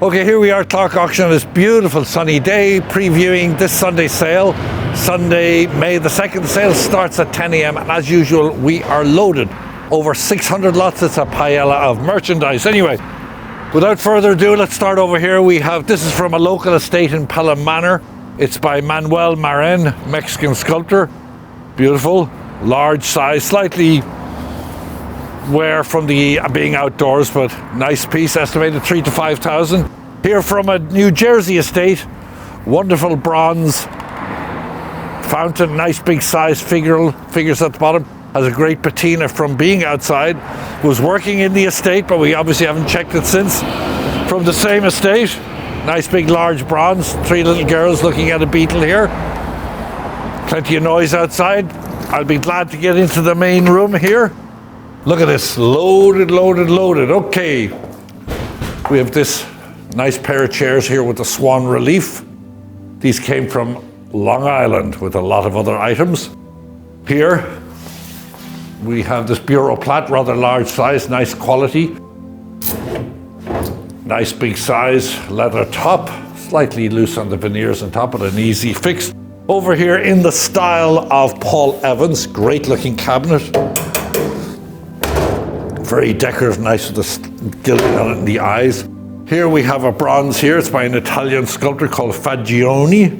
Okay, here we are at Clark Auction on this beautiful sunny day, previewing this Sunday sale. Sunday, May the 2nd, the sale starts at 10 a.m. and as usual, we are loaded. Over 600 lots, it's a paella of merchandise. Anyway, without further ado, let's start over here. This is from a local estate in Pelham Manor. It's by Manuel Marin, Mexican sculptor. Beautiful, large size, slightly wear from the being outdoors, but nice piece, estimated 3,000 to 5,000. Here from a New Jersey estate, wonderful bronze fountain, nice big size figures at the bottom. Has a great patina from being outside. Was working in the estate, but we obviously haven't checked it since. From the same estate, nice big large bronze, 3 little girls looking at a beetle here. Plenty of noise outside. I'll be glad to get into the main room here. Look at this, loaded. Okay, we have this nice pair of chairs here with the swan relief. These came from Long Island with a lot of other items. Here we have this bureau plat, rather large size, nice quality. Nice big size, leather top, slightly loose on the veneers on top, but an easy fix. Over here in the style of Paul Evans, great looking cabinet. Very decorative, nice with the gilding on it and the eyes. Here we have a bronze here. It's by an Italian sculptor called Fagioni.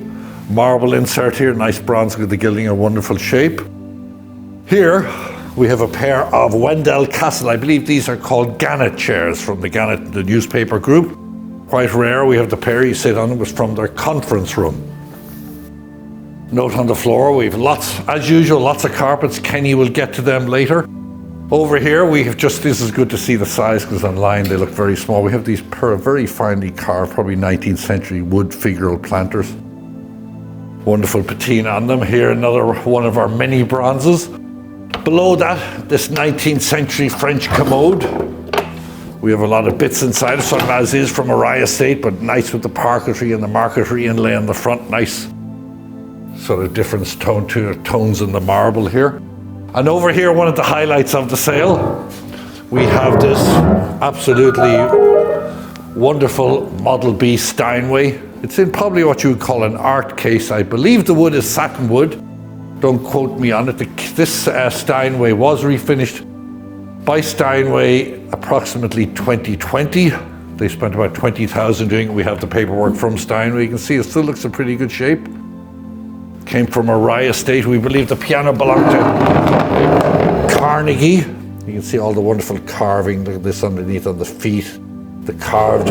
Marble insert here, nice bronze with the gilding, a wonderful shape. Here we have a pair of Wendell Castle. I believe these are called Gannett chairs from the Gannett, the newspaper group. Quite rare. We have the pair you sit on. It was from their conference room. Note on the floor, we have lots, as usual, lots of carpets. Kenny will get to them later. Over here, we have this is good to see the size because online they look very small. We have these very finely carved, probably 19th century wood figural planters. Wonderful patina on them. Here, another one of our mini bronzes. Below that, this 19th century French commode. We have a lot of bits inside, some as is from a Rye estate, but nice with the parquetry and the marquetry inlay on the front. Nice sort of different tones in the marble here. And over here, one of the highlights of the sale, we have this absolutely wonderful Model B Steinway. It's in probably what you would call an art case. I believe the wood is satin wood. Don't quote me on it. This Steinway was refinished by Steinway approximately 2020. They spent about 20,000 doing it. We have the paperwork from Steinway. You can see it still looks in pretty good shape. Came from a Rye estate. We believe the piano belonged to Carnegie. You can see all the wonderful carving. Look at this underneath on the feet. The carved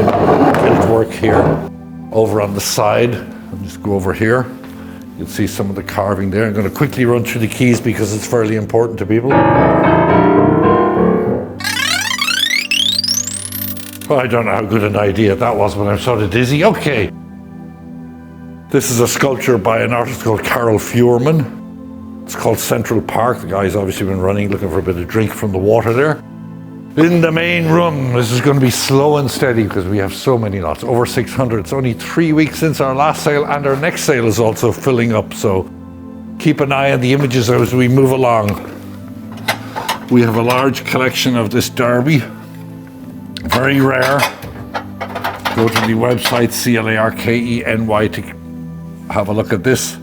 work here. Over on the side. I'll just go over here. You'll see some of the carving there. I'm going to quickly run through the keys because it's fairly important to people. Well, I don't know how good an idea that was, but I'm sort of dizzy. Okay. This is a sculpture by an artist called Carol Fuhrman. It's called Central Park. The guy's obviously been running, looking for a bit of drink from the water there. In the main room, this is going to be slow and steady because we have so many lots, over 600. It's only 3 weeks since our last sale, and our next sale is also filling up. So keep an eye on the images as we move along. We have a large collection of this derby. Very rare. Go to the website CLARKENY to have a look at this.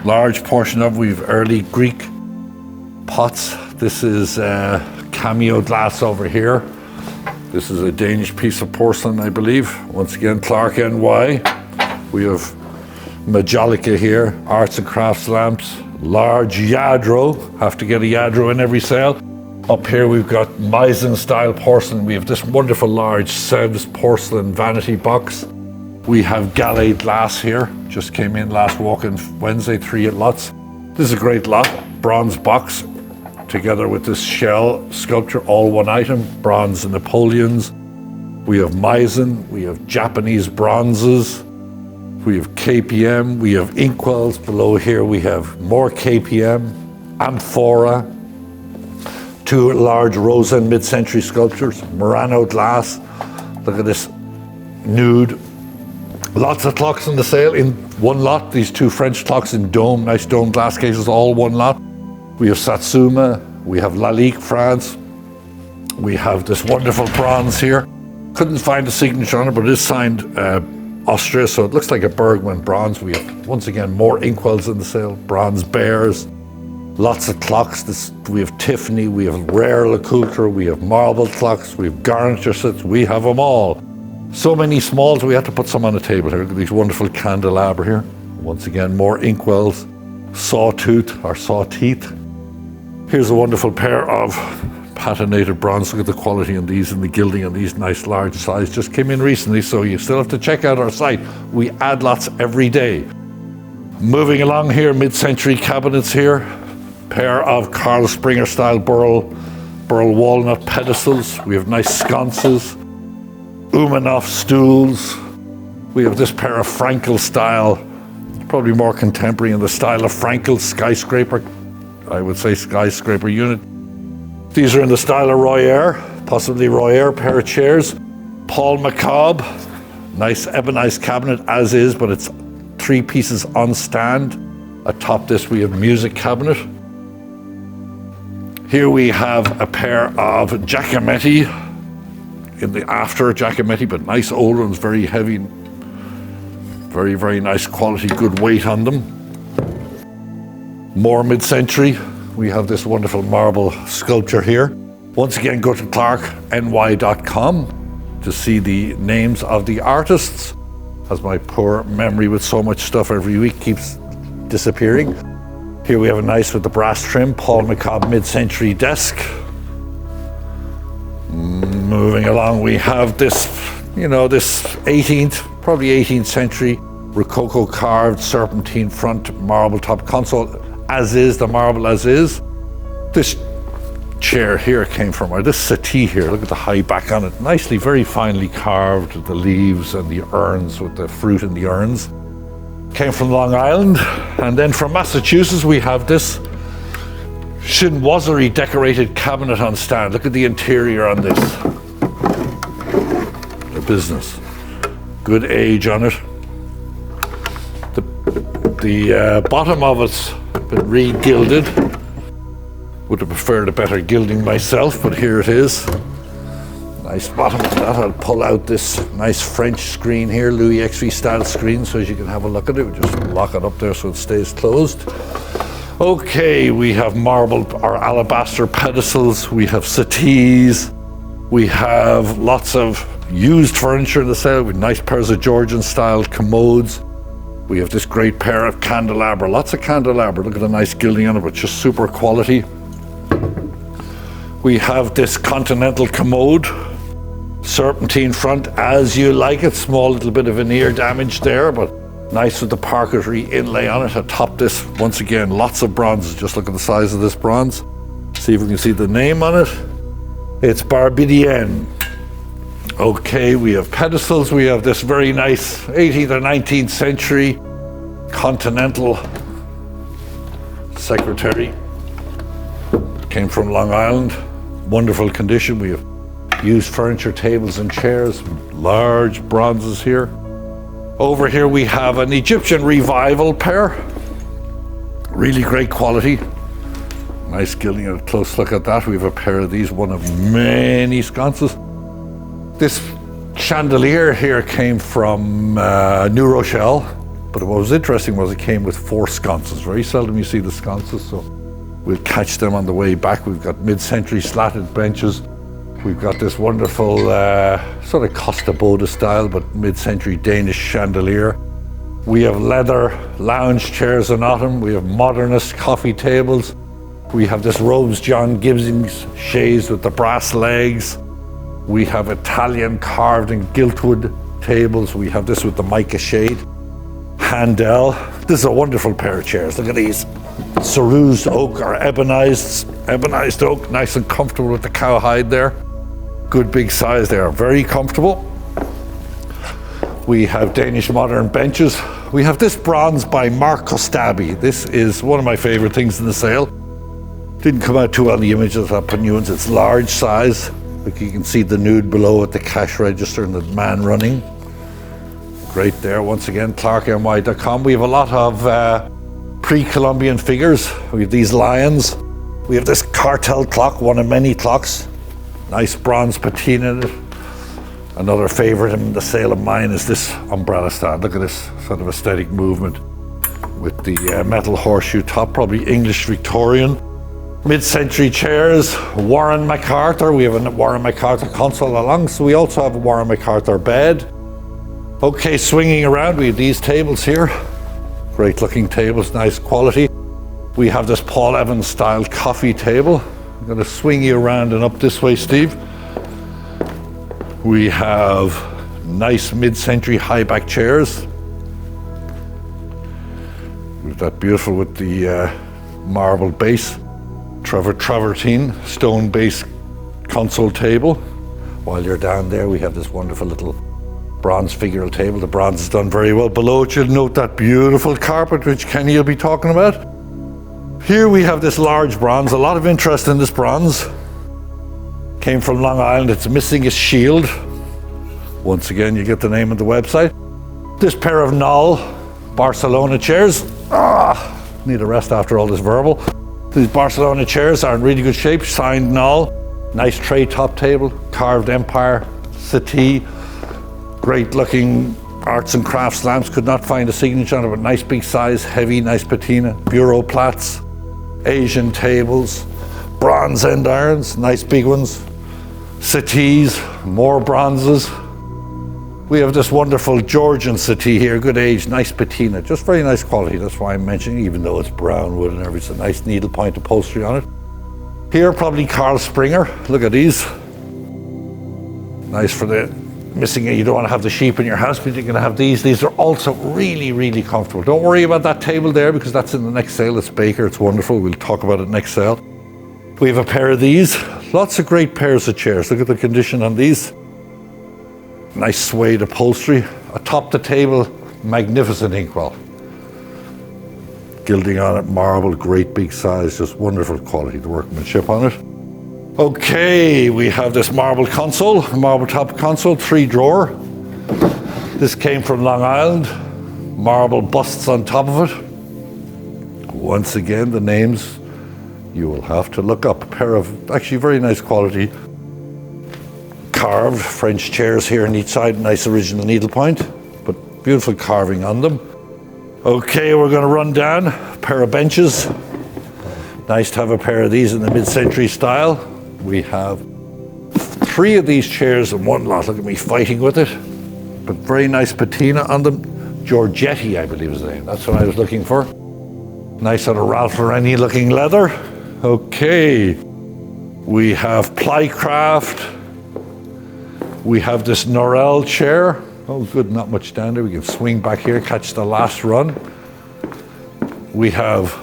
Large portion of, we've early Greek pots. This is cameo glass over here. This is a Danish piece of porcelain, I believe. Once again, Clark NY. We have Majolica here, arts and crafts lamps. Large Yadro, have to get a Yadro in every sale. Up here we've got Meissen style porcelain. We have this wonderful large Sevres porcelain vanity box. We have Gallet glass here, just came in last walk-in Wednesday, 3 lots. This is a great lot, bronze box, together with this shell sculpture, all one item, bronze Napoleons. We have Meissen, we have Japanese bronzes, we have KPM, we have inkwells. Below here we have more KPM, amphora, 2 large Rosen mid-century sculptures, Murano glass. Look at this nude. Lots of clocks on the sale in one lot. These 2 French clocks in dome, nice dome glass cases, all one lot. We have Satsuma, we have Lalique France, We have this wonderful bronze here. Couldn't find a signature on it, but it is signed Austria, so it looks like a Bergman bronze. We have, once again, more inkwells in the sale. Bronze bears, lots of clocks. We have Tiffany, we have rare LeCoultre, we have marble clocks, we have garniture sets, we have them all. So many smalls, we had to put some on the table here. Look at these wonderful candelabra here. Once again, more inkwells, sawtooth or saw teeth. Here's a wonderful pair of patinated bronze. Look at the quality on these and the gilding on these, nice large size. Just came in recently, so you still have to check out our site. We add lots every day. Moving along here, mid-century cabinets here. Pair of Carl Springer style burl walnut pedestals. We have nice sconces. Umanoff stools. We have this pair of Frankel style, probably more contemporary in the style of Frankel skyscraper, I would say skyscraper unit. These are in the style of Royer, possibly Royer pair of chairs. Paul McCobb, nice ebonized cabinet as is, but it's 3 pieces on stand. Atop this we have music cabinet. Here we have a pair of Giacometti, in the after Giacometti, but nice old ones, very heavy, very, very nice quality, good weight on them. More mid-century, we have this wonderful marble sculpture here. Once again, go to clarkny.com to see the names of the artists, as my poor memory with so much stuff every week keeps disappearing. Here we have a nice with the brass trim, Paul McCobb mid-century desk. Moving along, we have this, this 18th, probably 18th century Rococo carved serpentine front marble top console, as is, the marble as is. This chair here came from, or this settee here, look at the high back on it, nicely, very finely carved, the leaves and the urns with the fruit in the urns. Came from Long Island. And then from Massachusetts we have this chinoiserie decorated cabinet on stand. Look at the interior on this. The business. Good age on it. The bottom of it's been re-gilded. Would have preferred a better gilding myself, but here it is. Nice bottom of that. I'll pull out this nice French screen here, Louis XV style screen, so as you can have a look at it. We just lock it up there so it stays closed. Okay, we have marble or alabaster pedestals, we have settees, we have lots of used furniture in the sale with nice pairs of Georgian style commodes. We have this great pair of candelabra, lots of candelabra. Look at the nice gilding on it, but just super quality. We have this continental commode, serpentine front as you like it, small little bit of veneer damage there, but nice with the parquetry inlay on it. Atop this, once again, lots of bronzes. Just look at the size of this bronze. See if we can see the name on it. It's Barbidien. Okay, we have pedestals. We have this very nice 18th or 19th century continental secretary. Came from Long Island. Wonderful condition. We have used furniture, tables and chairs. Large bronzes here. Over here we have an Egyptian revival pair. Really great quality. Nice gilding, a close look at that. We have a pair of these, one of many sconces. This chandelier here came from New Rochelle, but what was interesting was it came with 4 sconces. Very seldom you see the sconces, so we'll catch them on the way back. We've got mid-century slatted benches. We've got this wonderful sort of Costa Boda style, but mid-century Danish chandelier. We have leather lounge chairs in autumn. We have modernist coffee tables. We have this Robes John Gibbons chaise with the brass legs. We have Italian carved and giltwood tables. We have this with the mica shade. Handel. This is a wonderful pair of chairs. Look at these. Cerused oak or ebonized oak. Nice and comfortable with the cowhide there. Good big size. They are very comfortable. We have Danish modern benches. We have this bronze by Mark Kostabi. This is one of my favorite things in the sale. Didn't come out too well in the images I put new ones. It's large size. Look, you can see the nude below at the cash register and the man running. Great there. Once again, clarkny.com. We have a lot of pre-Columbian figures. We have these lions. We have this cartel clock, one of many clocks. Nice bronze patina in it. Another favorite in the sale of mine is this umbrella stand. Look at this sort of aesthetic movement with the metal horseshoe top, probably English Victorian. Mid-century chairs, Warren MacArthur. We have a Warren MacArthur console along, so we also have a Warren MacArthur bed. Okay, swinging around, we have these tables here. Great looking tables, nice quality. We have this Paul Evans style coffee table. I'm going to swing you around and up this way, Steve. We have nice mid-century high back chairs. We've that beautiful with the marble base. Travertine stone base console table. While you're down there, we have this wonderful little bronze figural table. The bronze is done very well. Below it, you'll note that beautiful carpet, which Kenny will be talking about. Here we have this large bronze. A lot of interest in this bronze. Came from Long Island. It's missing its shield. Once again, you get the name of the website. This pair of Knoll Barcelona chairs. Need a rest after all this verbal. These Barcelona chairs are in really good shape. Signed Knoll. Nice tray top table. Carved Empire settee. Great looking arts and crafts lamps. Could not find a signature on it, but nice big size, heavy, nice patina. Bureau plats. Asian tables. Bronze end irons. Nice big ones. Settees. More bronzes. We have this wonderful Georgian settee here, good age, nice patina, just very nice quality. That's why I'm mentioning, even though it's brown wood and everything, it's a nice needlepoint upholstery on it. Here, probably Carl Springer. Look at these. Nice for the missing it. You don't want to have the sheep in your house, but you're going to have these. These are also really, really comfortable. Don't worry about that table there because that's in the next sale. It's Baker. It's wonderful. We'll talk about it next sale. We have a pair of these. Lots of great pairs of chairs. Look at the condition on these. Nice suede upholstery. Atop the table, magnificent inkwell. Gilding on it, marble, great big size, just wonderful quality, the workmanship on it. Okay, we have this marble console, marble top console, 3-drawer. This came from Long Island. Marble busts on top of it. Once again, the names you will have to look up. A pair of actually very nice quality carved French chairs here on each side, nice original needlepoint, but beautiful carving on them. Okay, we're going to run down a pair of benches. Nice to have a pair of these in the mid-century style. We have 3 of these chairs in one lot. Look at me fighting with it, but very nice patina on them. Giorgetti, I believe is the name. That's what I was looking for. Nice sort of Ralph Lauren looking leather. Okay, we have Plycraft. We have this Norel chair. Oh good, not much down there. We can swing back here, catch the last run. We have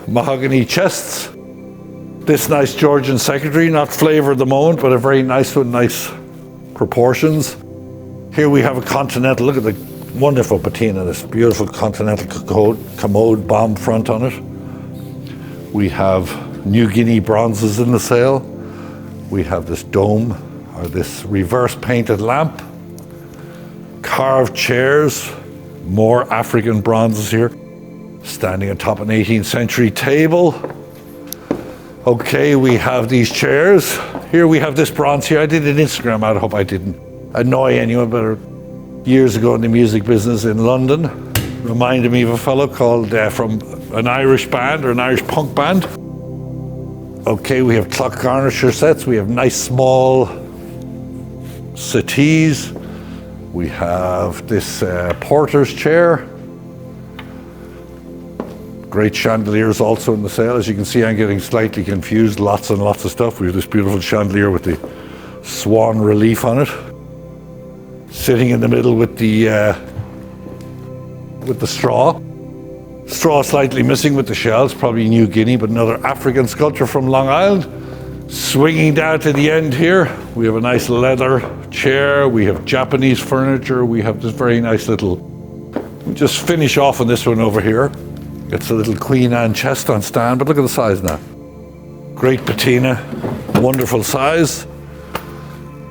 mahogany chests. This nice Georgian secretary, not flavour at the moment, but a very nice one, nice proportions. Here we have a Continental. Look at the wonderful patina, this beautiful Continental commode bomb front on it. We have New Guinea bronzes in the sale. We have this dome, or this reverse painted lamp. Carved chairs, more African bronzes here. Standing atop an 18th century table. Okay, we have these chairs. Here we have this bronze here. I did an Instagram ad, I hope I didn't annoy anyone, but years ago in the music business in London, reminded me of a fellow called from an Irish band or an Irish punk band. Okay, we have clock garniture sets. We have nice small settees. We have this porter's chair. Great chandeliers also in the sale. As you can see, I'm getting slightly confused. Lots and lots of stuff. We have this beautiful chandelier with the swan relief on it. Sitting in the middle with the straw. Straw slightly missing with the shells, probably New Guinea, but another African sculpture from Long Island. Swinging down to the end here, we have a nice leather chair. We have Japanese furniture. We have this very nice little, we'll just finish off on this one over here. It's a little Queen Anne chest on stand, but look at the size now. Great patina, wonderful size.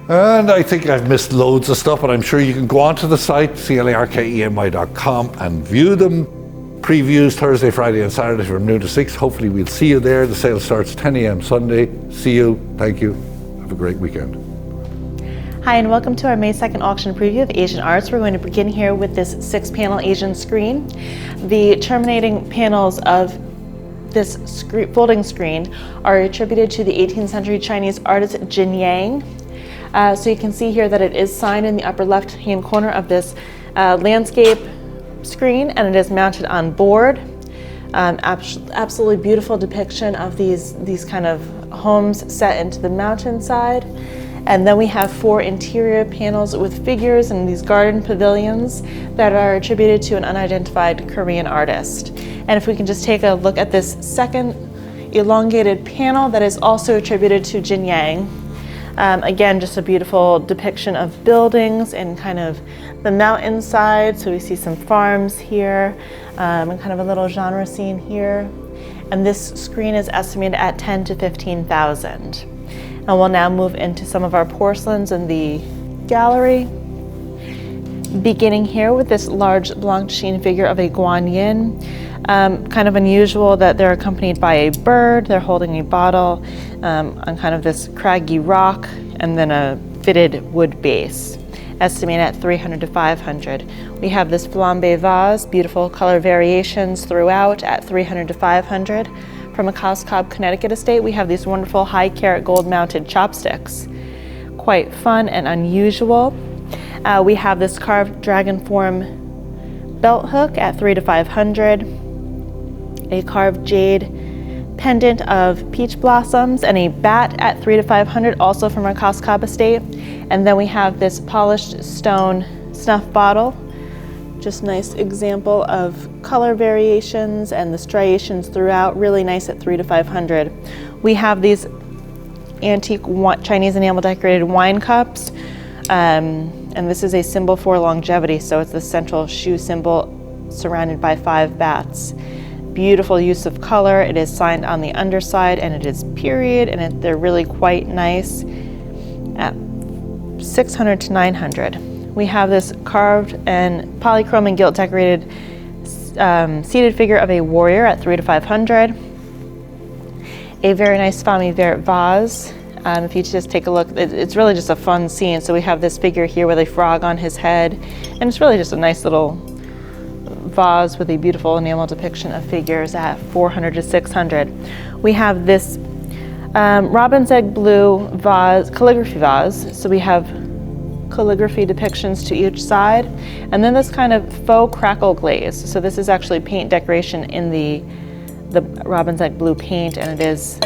And I think I've missed loads of stuff, but I'm sure you can go onto the site, clarkemy.com, and view them. Previews Thursday, Friday, and Saturday from noon to 6. Hopefully we'll see you there. The sale starts 10 a.m. Sunday. See you. Thank you. have a great weekend. Hi, and welcome to our May 2nd auction preview of Asian arts. We're going to begin here with this 6-panel Asian screen. The terminating panels of this folding screen are attributed to the 18th century Chinese artist Jin Yang. So you can see here that it is signed in the upper left-hand corner of this landscape screen, and it is mounted on board. Absolutely beautiful depiction of these kind of homes set into the mountainside. And then we have 4 interior panels with figures and these garden pavilions that are attributed to an unidentified Korean artist. And if we can just take a look at this second elongated panel that is also attributed to Jin Yang. Again, just a beautiful depiction of buildings and kind of the mountainside. So we see some farms here and kind of a little genre scene here. And this screen is estimated at 10 to 15,000. And we'll now move into some of our porcelains in the gallery. Beginning here with this large Blanc-Chine figure of a Guanyin. Kind of unusual that they're accompanied by a bird. They're holding a bottle on kind of this craggy rock and then a fitted wood base. Estimated at 300 to 500. We have this flambe vase, beautiful color variations throughout at 300 to 500. From a Cobb, Connecticut estate, we have these wonderful high carat gold mounted chopsticks. Quite fun and unusual. We have this carved dragon form belt hook at 300 to 500. A carved jade pendant of peach blossoms and a bat at 300 to 500, also from our Cobb estate. And then we have this polished stone snuff bottle. Just nice example of color variations and the striations throughout, really nice at 300 to 500. We have these antique Chinese enamel decorated wine cups, and this is a symbol for longevity, so it's the central shoe symbol surrounded by 5 bats. Beautiful use of color. It is signed on the underside and it is period, and they're really quite nice at 600 to 900. We have this carved and polychrome and gilt decorated seated figure of a warrior at 300 to 500. A very nice femme verte vase. If you just take a look, it's really just a fun scene. So we have this figure here with a frog on his head, and it's really just a nice little vase with a beautiful enamel depiction of figures at 400 to 600. We have this robin's egg blue vase, calligraphy vase. So we have calligraphy depictions to each side, and then this kind of faux crackle glaze. So this is actually paint decoration in the robin's egg blue paint, and it is,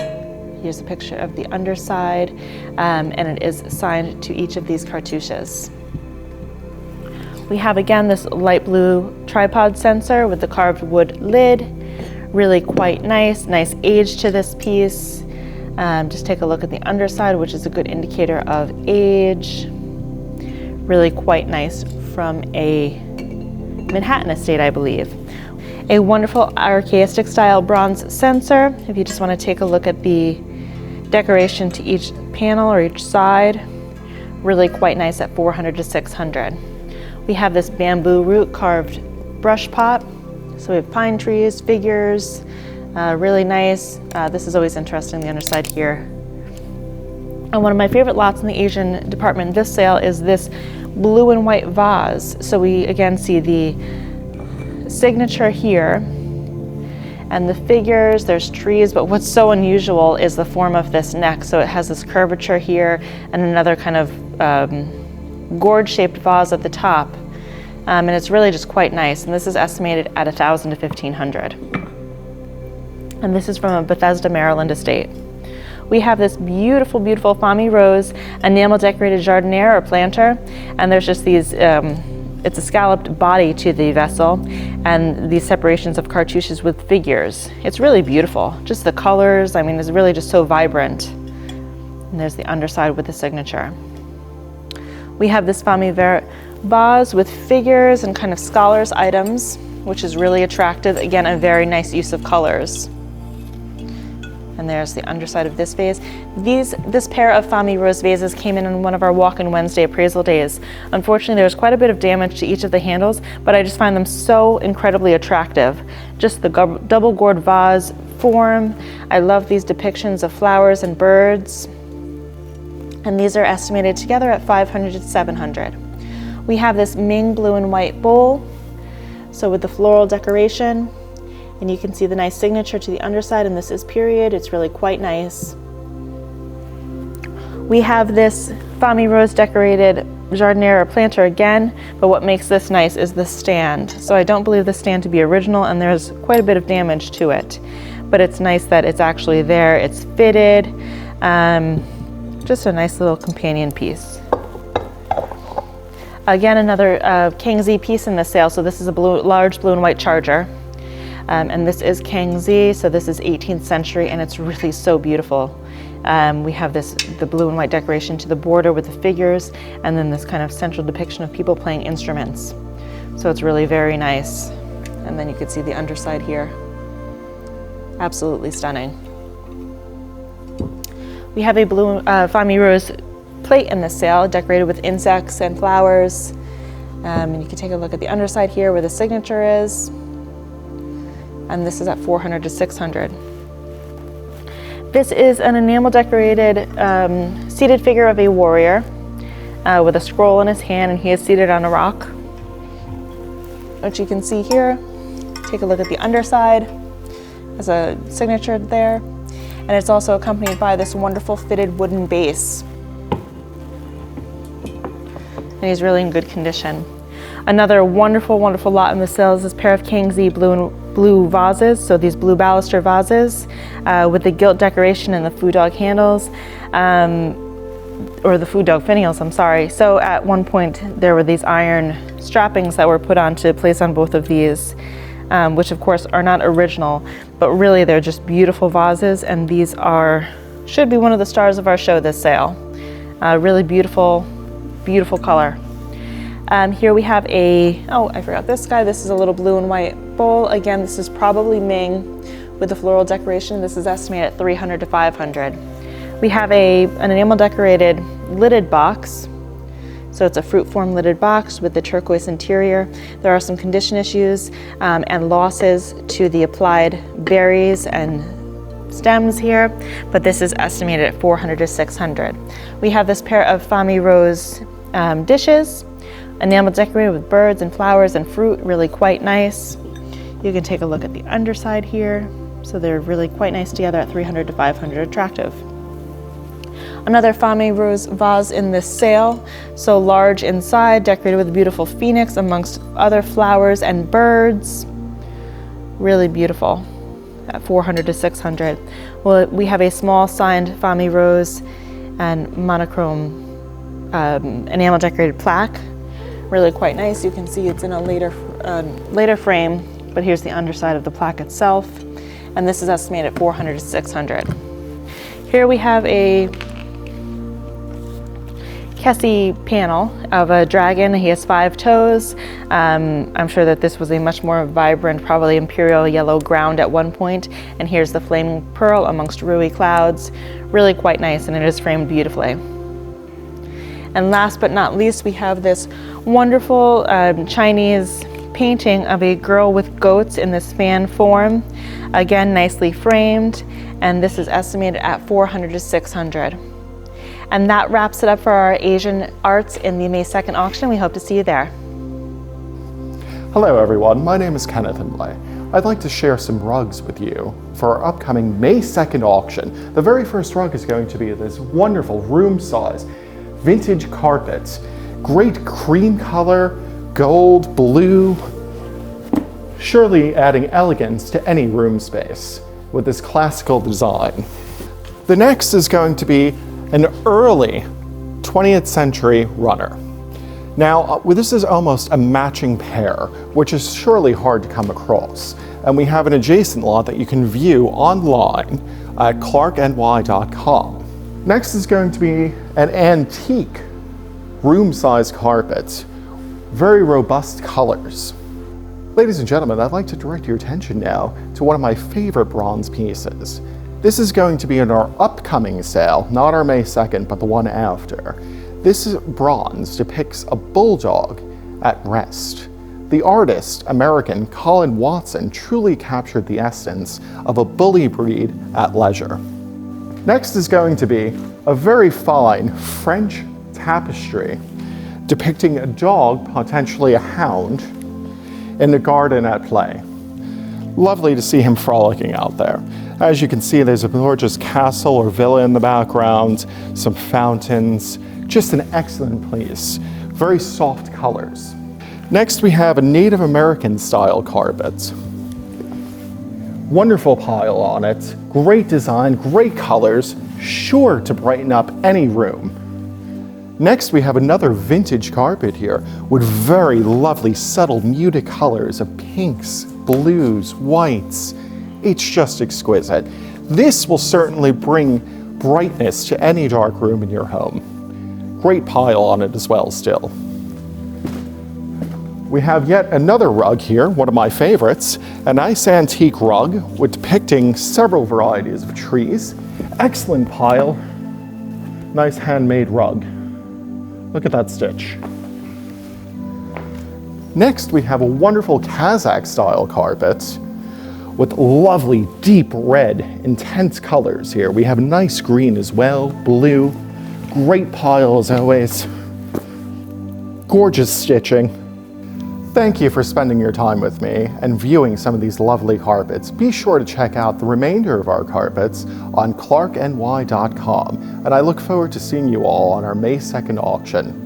here's a picture of the underside, and it is signed to each of these cartouches. We have again this light blue tripod sensor with the carved wood lid. Really quite nice age to this piece. Just take a look at the underside, which is a good indicator of age. Really quite nice from a Manhattan estate, I believe. A wonderful archaistic style bronze censer. If you just want to take a look at the decoration to each panel or each side, really quite nice at 400 to 600. We have this bamboo root carved brush pot. So we have pine trees, figures, really nice. This is always interesting, the underside here. And one of my favorite lots in the Asian department in this sale is this blue and white vase. So we again see the signature here and the figures, there's trees, but what's so unusual is the form of this neck. So it has this curvature here and another kind of gourd-shaped vase at the top. And it's really just quite nice. And this is estimated at 1,000 to 1,500. And this is from a Bethesda, Maryland estate. We have this beautiful, beautiful Fami Rose enamel decorated jardiniere or planter, and there's just these, it's a scalloped body to the vessel, and these separations of cartouches with figures. It's really beautiful. Just the colors, I mean, it's really just so vibrant. And there's the underside with the signature. We have this Fami Verte vase with figures and kind of scholars items, which is really attractive. Again, a very nice use of colors. And there's the underside of this vase. This pair of Fami Rose vases came in on one of our Walk-in Wednesday appraisal days. Unfortunately, there's quite a bit of damage to each of the handles, but I just find them so incredibly attractive. Just the double gourd vase form. I love these depictions of flowers and birds. And these are estimated together at $500 to $700. We have this Ming blue and white bowl, so with the floral decoration, and you can see the nice signature to the underside, and this is period. It's really quite nice. We have this Fami Rose decorated jardiniere or planter again, but what makes this nice is the stand. So I don't believe the stand to be original, and there's quite a bit of damage to it, but it's nice that it's actually there. It's fitted, just a nice little companion piece. Again, another Kangxi piece in the sale. So this is a large blue and white charger. And this is Kangxi, so this is 18th century, and it's really so beautiful. We have the blue and white decoration to the border with the figures, and then this kind of central depiction of people playing instruments. So it's really very nice. And then you can see the underside here. Absolutely stunning. We have a blue Fami Rose plate in the sale, decorated with insects and flowers. And you can take a look at the underside here where the signature is. And this is at $400 to $600. This is an enamel decorated seated figure of a warrior with a scroll in his hand, and he is seated on a rock, which you can see here. Take a look at the underside. There's a signature there, and it's also accompanied by this wonderful fitted wooden base. And he's really in good condition. Another wonderful, wonderful lot in the sale is this pair of Kangxi blue vases, so these blue baluster vases with the gilt decoration and the food dog handles, or the food dog finials, I'm sorry. So at one point there were these iron strappings that were put on to place on both of these, which of course are not original, but really they're just beautiful vases, and these should be one of the stars of our show this sale. Really beautiful, beautiful color. Here we have I forgot this guy. This is a little blue and white bowl. Again, this is probably Ming with the floral decoration. This is estimated at $300 to $500. We have an enamel decorated lidded box. So it's a fruit form lidded box with the turquoise interior. There are some condition issues and losses to the applied berries and stems here, but this is estimated at $400 to $600. We have this pair of Fami Rose dishes, enamel decorated with birds and flowers and fruit, really quite nice. You can take a look at the underside here. So they're really quite nice together at $300 to $500, attractive. Another Fami Rose vase in this sale. So large inside, decorated with a beautiful phoenix amongst other flowers and birds. Really beautiful at $400 to $600. Well, we have a small signed Fami Rose and monochrome enamel decorated plaque. Really quite nice. You can see it's in a later frame, but here's the underside of the plaque itself. And this is estimated at $400 to $600. Here we have a Kessie panel of a dragon. He has 5 toes. I'm sure that this was a much more vibrant, probably imperial yellow ground at one point. And here's the flaming pearl amongst ruby clouds. Really quite nice, and it is framed beautifully. And last but not least, we have this wonderful Chinese painting of a girl with goats in this fan form. Again, nicely framed, and this is estimated at $400 to $600. And that wraps it up for our Asian arts in the May 2nd auction. We hope to see you there. Hello everyone, my name is Kenneth Imlay. I'd like to share some rugs with you for our upcoming May 2nd auction. The very first rug is going to be this wonderful room size vintage carpet. Great cream color, gold, blue, surely adding elegance to any room space with this classical design. The next is going to be an early 20th century runner. Now, this is almost a matching pair, which is surely hard to come across. And we have an adjacent lot that you can view online at clarkny.com. Next is going to be an antique room-sized carpet, very robust colors. Ladies and gentlemen, I'd like to direct your attention now to one of my favorite bronze pieces. This is going to be in our upcoming sale, not our May 2nd, but the one after. This bronze depicts a bulldog at rest. The artist, American Colin Watson, truly captured the essence of a bully breed at leisure. Next is going to be a very fine French tapestry depicting a dog, potentially a hound, in the garden at play. Lovely to see him frolicking out there. As you can see, there's a gorgeous castle or villa in the background, some fountains, just an excellent place. Very soft colors. Next, we have a Native American style carpet. Wonderful pile on it, great design, great colors, sure to brighten up any room. Next, we have another vintage carpet here with very lovely, subtle, muted colors of pinks, blues, whites. It's just exquisite. This will certainly bring brightness to any dark room in your home. Great pile on it as well still. We have yet another rug here, one of my favorites, a nice antique rug with depicting several varieties of trees. Excellent pile, nice handmade rug. Look at that stitch. Next, we have a wonderful Kazakh style carpet with lovely deep red, intense colors here. We have nice green as well, blue, great pile as always. Gorgeous stitching. Thank you for spending your time with me and viewing some of these lovely carpets. Be sure to check out the remainder of our carpets on clarkny.com, and I look forward to seeing you all on our May 2nd auction.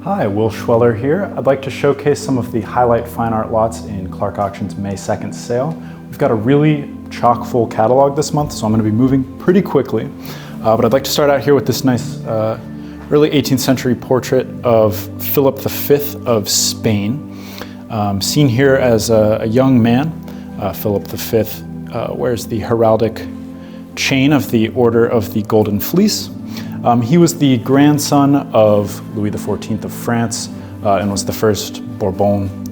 Hi, Will Schweller here. I'd like to showcase some of the highlight fine art lots in Clark Auction's May 2nd sale. We've got a really chock-full catalog this month, so I'm going to be moving pretty quickly. But I'd like to start out here with this nice early 18th century portrait of Philip V of Spain. Seen here as a young man, Philip V wears the heraldic chain of the Order of the Golden Fleece. He was the grandson of Louis XIV of France and was the first Bourbon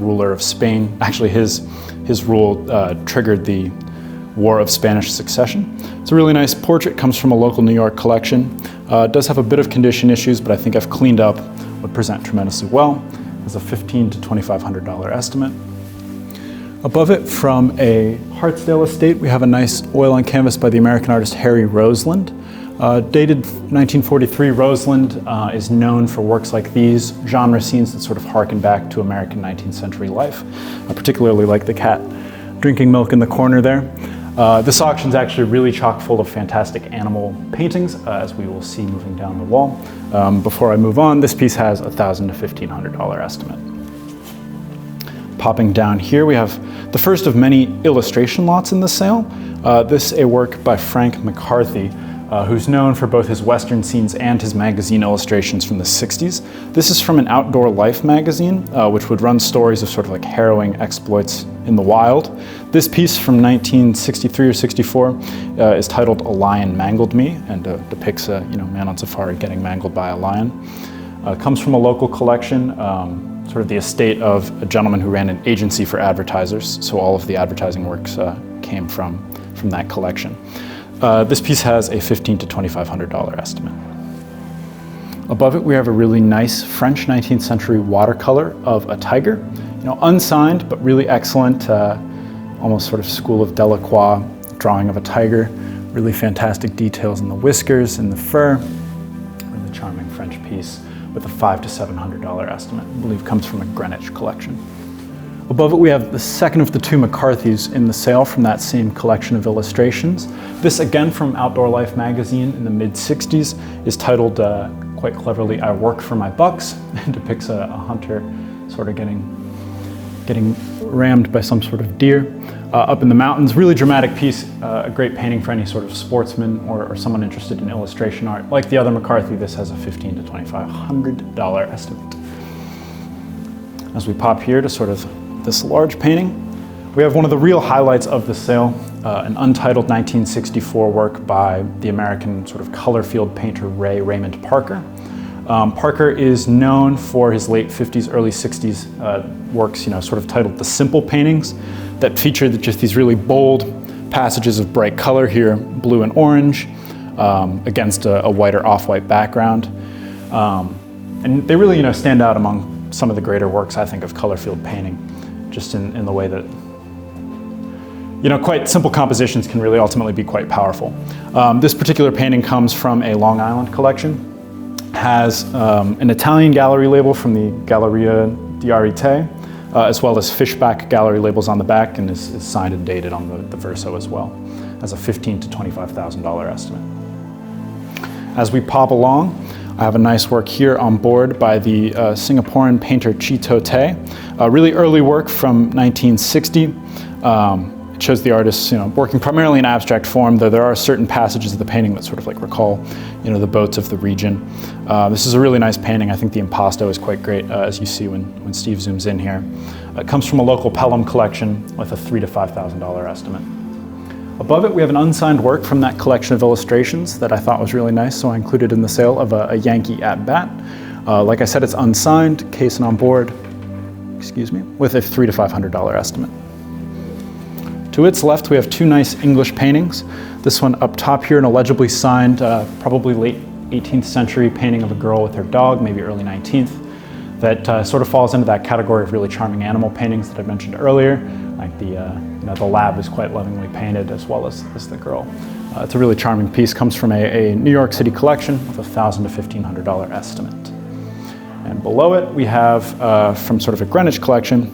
ruler of Spain. Actually, his rule triggered the War of Spanish Succession. It's a really nice portrait, comes from a local New York collection. It does have a bit of condition issues, but I think I've cleaned up, would present tremendously well. It's a $1,500 to $2,500 estimate. Above it, from a Hartsdale estate, we have a nice oil on canvas by the American artist Harry Roseland. Dated 1943, Roseland is known for works like these, genre scenes that sort of harken back to American 19th century life. I particularly like the cat drinking milk in the corner there. This auction is actually really chock full of fantastic animal paintings, as we will see moving down the wall. Before I move on, this piece has a $1,000 to $1,500 estimate. Popping down here, we have the first of many illustration lots in the sale. This a work by Frank McCarthy, who's known for both his Western scenes and his magazine illustrations from the 60s. This is from an Outdoor Life magazine, which would run stories of sort of like harrowing exploits in the wild. This piece from 1963 or 64 is titled A Lion Mangled Me, and depicts a man on safari getting mangled by a lion. Comes from a local collection, sort of the estate of a gentleman who ran an agency for advertisers, so all of the advertising works came from that collection. This piece has a $1,500 to $2,500 estimate. Above it, we have a really nice French 19th century watercolor of a tiger. Unsigned, but really excellent, almost sort of school of Delacroix drawing of a tiger. Really fantastic details in the whiskers and the fur. Really charming French piece with a $500 to $700 estimate. I believe comes from a Greenwich collection. Above it, we have the second of the two McCarthys in the sale from that same collection of illustrations. This, again from Outdoor Life magazine in the mid-60s, is titled, quite cleverly, I Work for My Bucks, and depicts a hunter sort of getting rammed by some sort of deer up in the mountains. Really dramatic piece, a great painting for any sort of sportsman or someone interested in illustration art. Like the other McCarthy, this has a $1,500 to $2,500 estimate. As we pop here to sort of this large painting, we have one of the real highlights of the sale, an untitled 1964 work by the American sort of color field painter Raymond Parker. Parker is known for his late 50s, early 60s works, sort of titled The Simple Paintings, that feature just these really bold passages of bright color here, blue and orange, against a white or off-white background. And they really, stand out among some of the greater works, I think, of color field painting, just in the way that quite simple compositions can really ultimately be quite powerful. This particular painting comes from a Long Island collection. Has an Italian gallery label from the Galleria di Arete, as well as Fishback gallery labels on the back, and is signed and dated on the verso as well, as a $15,000 to $25,000 estimate. As we pop along, I have a nice work here on board by the Singaporean painter Chito Te, a really early work from 1960. It shows the artist, working primarily in abstract form, though there are certain passages of the painting that sort of recall, the boats of the region. This is a really nice painting. I think the impasto is quite great, as you see when Steve zooms in here. It comes from a local Pelham collection with a $3,000 to $5,000 estimate. Above it, we have an unsigned work from that collection of illustrations that I thought was really nice, so I included in the sale of a Yankee at bat. Like I said, it's unsigned, case and on board, with a $300 to $500 estimate. To its left, we have two nice English paintings. This one up top here, an illegibly signed, probably late 18th century painting of a girl with her dog, maybe early 19th, that sort of falls into that category of really charming animal paintings that I mentioned earlier. Like the lab is quite lovingly painted, as well as the girl. It's a really charming piece, comes from a New York City collection with a $1,000 to $1,500 estimate. And below it, we have, from sort of a Greenwich collection,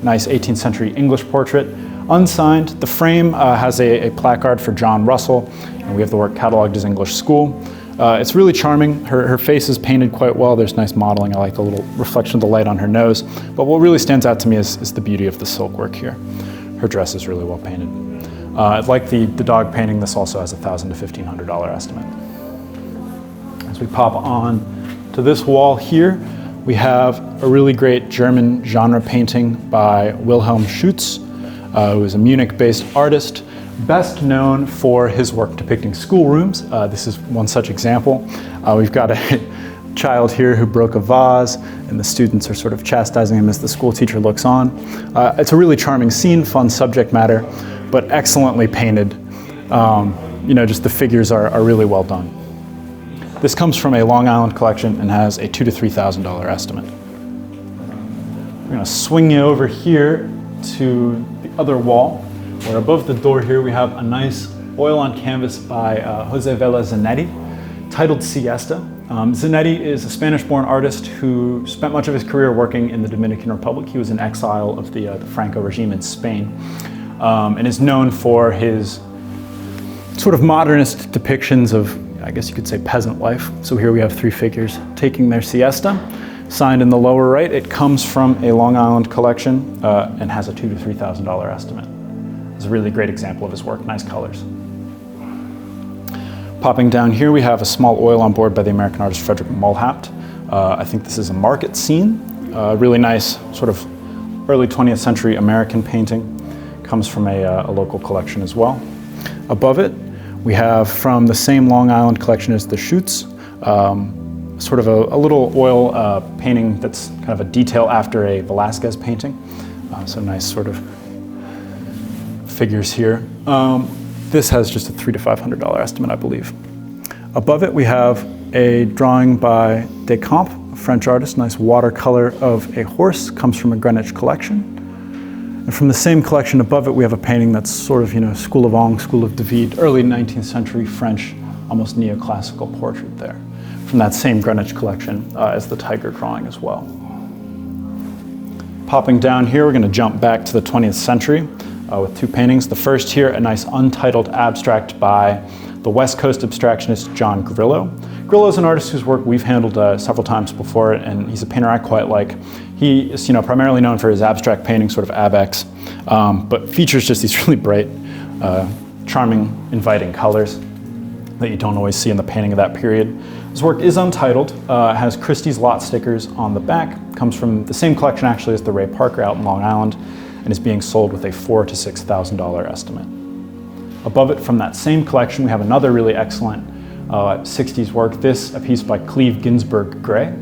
nice 18th century English portrait, unsigned. The frame has a placard for John Russell, and we have the work cataloged as English School. It's really charming. Her face is painted quite well. There's nice modeling. I like the little reflection of the light on her nose. But what really stands out to me is the beauty of the silk work here. Her dress is really well painted. Like the dog painting, this also has a $1,000 to $1,500 estimate. As we pop on to this wall here, we have a really great German genre painting by Wilhelm Schütz, who is a Munich-based artist, best known for his work depicting schoolrooms. This is one such example. We've got a child here who broke a vase, and the students are sort of chastising him as the school teacher looks on. It's a really charming scene, fun subject matter, but excellently painted. Just the figures are really well done. This comes from a Long Island collection and has a $2,000 to $3,000 estimate. We're going to swing you over here to the other wall, where above the door here we have a nice oil on canvas by Jose Vela Zanetti, titled Siesta. Zanetti is a Spanish-born artist who spent much of his career working in the Dominican Republic. He was in exile of the Franco regime in Spain, and is known for his sort of modernist depictions of, I guess you could say, peasant life. So here we have three figures taking their siesta. Signed in the lower right, it comes from a Long Island collection and has a $2,000 to $3,000 estimate. It's a really great example of his work, nice colors. Popping down here, we have a small oil on board by the American artist Frederick Mulhaupt. I think this is a market scene, really nice sort of early 20th century American painting. Comes from a local collection as well. Above it, we have from the same Long Island collection as the Schütz, sort of a little oil painting that's kind of a detail after a Velázquez painting. So nice sort of figures here. This has just a $300 to $500 estimate, I believe. Above it, we have a drawing by Descamps, a French artist, nice watercolor of a horse, comes from a Greenwich collection. And from the same collection above it, we have a painting that's sort of, School of Angers, School of David, early 19th century French, almost neoclassical portrait there, from that same Greenwich collection as the tiger drawing as well. Popping down here, we're going to jump back to the 20th century with two paintings. The first here, a nice untitled abstract by the West Coast abstractionist John Grillo. Grillo is an artist whose work we've handled several times before, and he's a painter I quite like. He is primarily known for his abstract painting, sort of abex, but features just these really bright, charming, inviting colors that you don't always see in the painting of that period. His work is untitled, has Christie's lot stickers on the back, comes from the same collection actually as the Ray Parker out in Long Island, and is being sold with a $4,000 to $6,000 estimate. Above it from that same collection, we have another really excellent 60s work. This, a piece by Cleve Ginsberg Gray.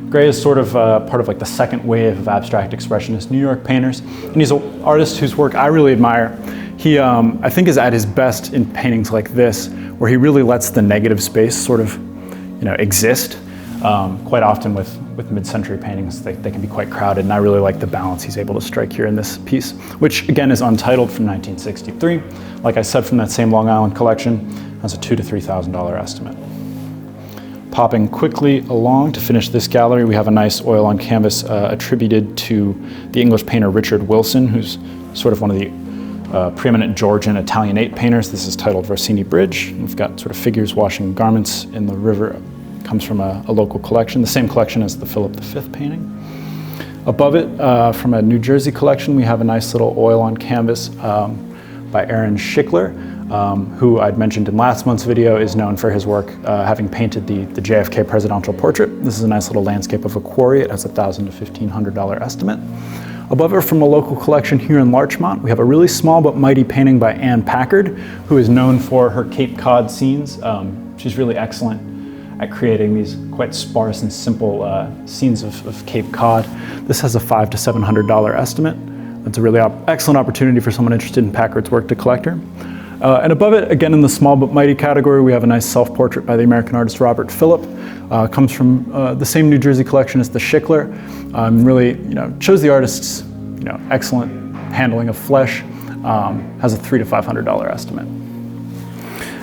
Gray is sort of part of like the second wave of abstract expressionist New York painters, and he's an artist whose work I really admire. He, I think, is at his best in paintings like this, where he really lets the negative space sort of, exist, quite often with with mid-century paintings, they can be quite crowded, and I really like the balance he's able to strike here in this piece, which again is untitled from 1963. Like I said, from that same Long Island collection, has a $2,000 to $3,000 estimate. Popping quickly along to finish this gallery, we have a nice oil on canvas attributed to the English painter Richard Wilson, who's sort of one of the preeminent Georgian Italianate painters. This is titled Rossini Bridge. We've got sort of figures washing garments in the river. Comes from a local collection, the same collection as the Philip V painting. Above it, from a New Jersey collection, we have a nice little oil on canvas by Aaron Schickler, who I'd mentioned in last month's video is known for his work having painted the JFK presidential portrait. This is a nice little landscape of a quarry. It has a $1,000 to $1,500 estimate. Above it, from a local collection here in Larchmont, we have a really small but mighty painting by Anne Packard, who is known for her Cape Cod scenes. She's really excellent at creating these quite sparse and simple scenes of Cape Cod. This has a $500 to $700 estimate. That's a really excellent opportunity for someone interested in Packard's work to collect her. And above it, again in the small but mighty category, we have a nice self-portrait by the American artist Robert Phillip. Comes from the same New Jersey collection as the Schickler. Really, shows the artist's excellent handling of flesh. Has a $300 to $500 estimate.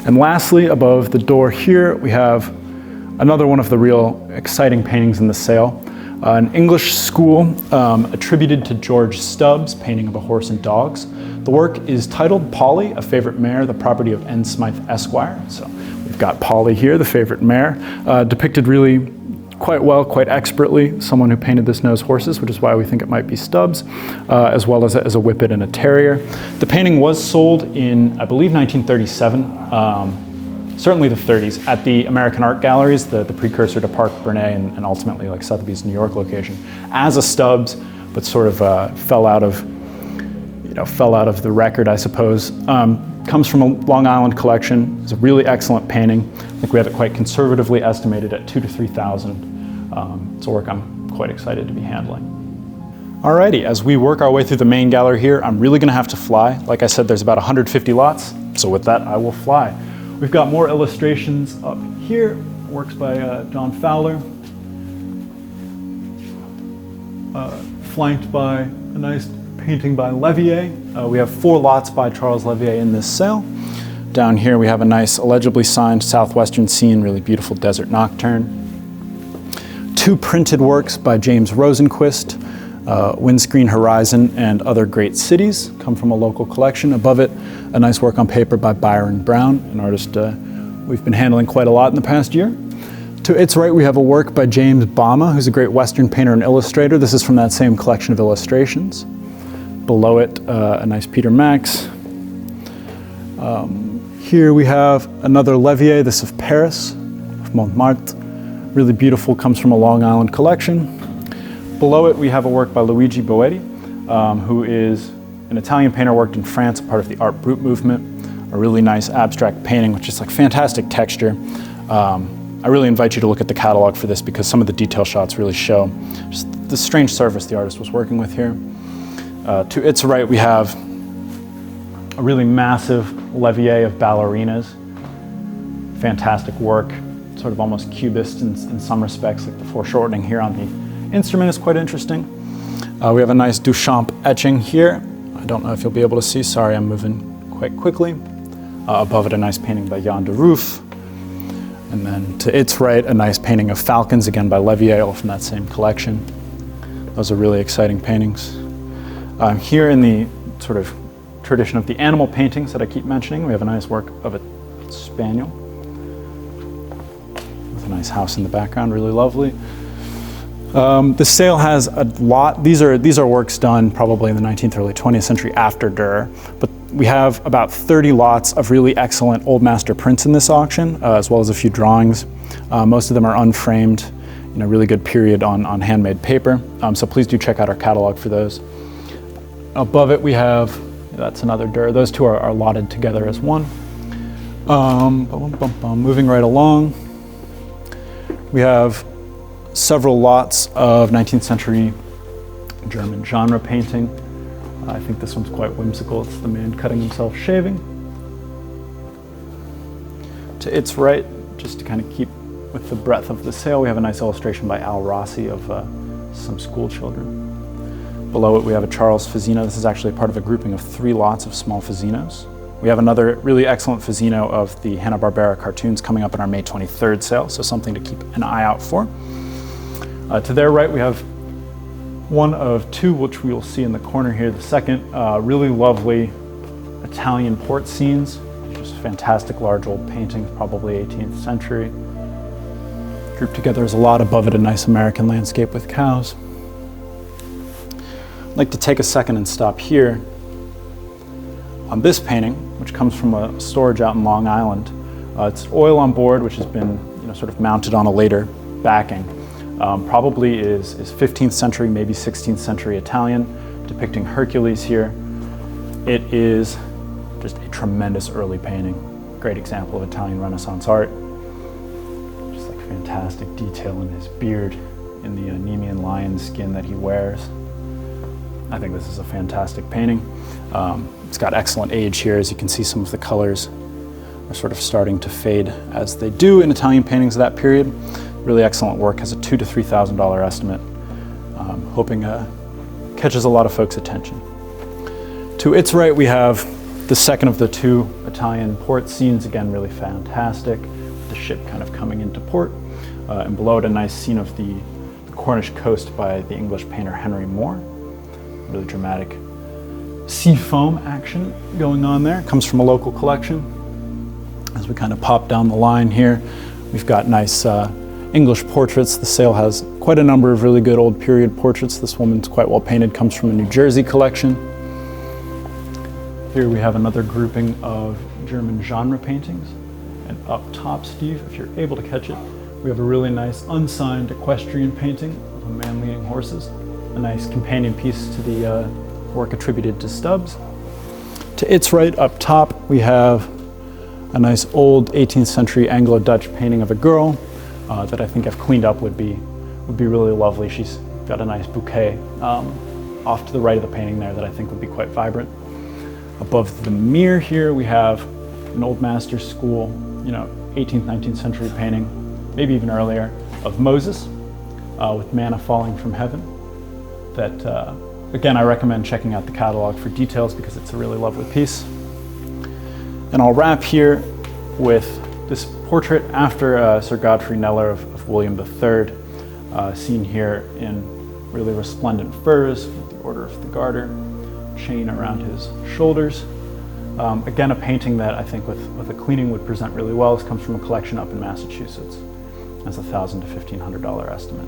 And lastly, above the door here, we have another one of the real exciting paintings in the sale. An English school attributed to George Stubbs, painting of a horse and dogs. The work is titled Polly, a Favorite Mare, the property of N. Smythe Esquire. So we've got Polly here, the favorite mare, depicted really quite well, quite expertly. Someone who painted this knows horses, which is why we think it might be Stubbs, as well as a whippet and a terrier. The painting was sold in, I believe, 1937. Certainly the 30s, at the American Art Galleries, the precursor to Park Bernay and ultimately like Sotheby's New York location, as a Stubbs, but sort of fell out of the record, I suppose. Comes from a Long Island collection. It's a really excellent painting. I think we have it quite conservatively estimated at $2,000 to $3,000. It's a work I'm quite excited to be handling. Alrighty, as we work our way through the main gallery here, I'm really gonna have to fly. Like I said, there's about 150 lots, so with that, I will fly. We've got more illustrations up here, works by John Fowler, flanked by a nice painting by Levier. We have 4 lots by Charles Levier in this sale. Down here we have a nice, illegibly signed southwestern scene, really beautiful desert nocturne. 2 printed works by James Rosenquist, Windscreen Horizon and Other Great Cities, come from a local collection. Above it, a nice work on paper by Byron Brown, an artist we've been handling quite a lot in the past year. To its right, we have a work by James Bama, who's a great Western painter and illustrator. This is from that same collection of illustrations. Below it, a nice Peter Max. Here we have another Levier, this of Paris, of Montmartre. Really beautiful, comes from a Long Island collection. Below it, we have a work by Luigi Boetti, who is an Italian painter, worked in France, a part of the Art Brut movement. A really nice abstract painting, which is like fantastic texture. I really invite you to look at the catalog for this because some of the detail shots really show just the strange surface the artist was working with here. To its right, we have a really massive Levier of ballerinas. Fantastic work, sort of almost cubist in some respects, like the foreshortening here on the instrument is quite interesting. We have a nice Duchamp etching here. I don't know if you'll be able to see, sorry, I'm moving quite quickly. Above it, a nice painting by Jan de Roof. And then to its right, a nice painting of falcons, again by Levier, all from that same collection. Those are really exciting paintings. Here in the sort of tradition of the animal paintings that I keep mentioning, we have a nice work of a spaniel with a nice house in the background, really lovely. The sale has a lot, these are works done probably in the 19th, early 20th century after Durer, but we have about 30 lots of really excellent old master prints in this auction, as well as a few drawings. Most of them are unframed, really good period on handmade paper, so please do check out our catalog for those. Above it we have, that's another Durer, those two are lotted together as one. Moving right along, we have several lots of 19th century German genre painting. I think this one's quite whimsical. It's the man cutting himself shaving. To its right, just to kind of keep with the breadth of the sale, we have a nice illustration by Al Rossi of some school children. Below it, we have a Charles Fazzino. This is actually part of a grouping of 3 lots of small Fazzinos. We have another really excellent Fazzino of the Hanna-Barbera cartoons coming up in our May 23rd sale, so something to keep an eye out for. To their right, we have one of 2, which we will see in the corner here. The second, really lovely Italian port scenes, just fantastic large old paintings, probably 18th century. Grouped together as a lot, above it a nice American landscape with cows. I'd like to take a second and stop here on this painting, which comes from a storage out in Long Island. It's oil on board, which has been sort of mounted on a later backing. Probably is 15th century, maybe 16th century Italian, depicting Hercules here. It is just a tremendous early painting. Great example of Italian Renaissance art. Just like fantastic detail in his beard, in the Nemean lion skin that he wears. I think this is a fantastic painting. It's got excellent age here. As you can see, some of the colors are sort of starting to fade as they do in Italian paintings of that period. Really excellent work, has a $2,000 to $3,000 estimate. Hoping catches a lot of folks' attention. To its right, we have the second of the 2 Italian port scenes, again really fantastic, with the ship kind of coming into port. And below it, a nice scene of the Cornish coast by the English painter Henry Moore. Really dramatic sea foam action going on there. Comes from a local collection. As we kind of pop down the line here, we've got nice English portraits. The sale has quite a number of really good old period portraits. This woman's quite well painted, comes from a New Jersey collection. Here we have another grouping of German genre paintings. And up top, Steve, if you're able to catch it, we have a really nice unsigned equestrian painting of a man leading horses. A nice companion piece to the work attributed to Stubbs. To its right, up top, we have a nice old 18th century Anglo-Dutch painting of a girl that I think if cleaned up would be really lovely. She's got a nice bouquet off to the right of the painting there that I think would be quite vibrant. Above the mirror here, we have an old master's school, 18th, 19th century painting, maybe even earlier, of Moses with manna falling from heaven. That, again, I recommend checking out the catalog for details because it's a really lovely piece. And I'll wrap here with this portrait after Sir Godfrey Kneller of William III, seen here in really resplendent furs with the Order of the Garter, chain around his shoulders. Again, a painting that I think with a cleaning would present really well. This comes from a collection up in Massachusetts. That's a $1,000 to $1,500 estimate.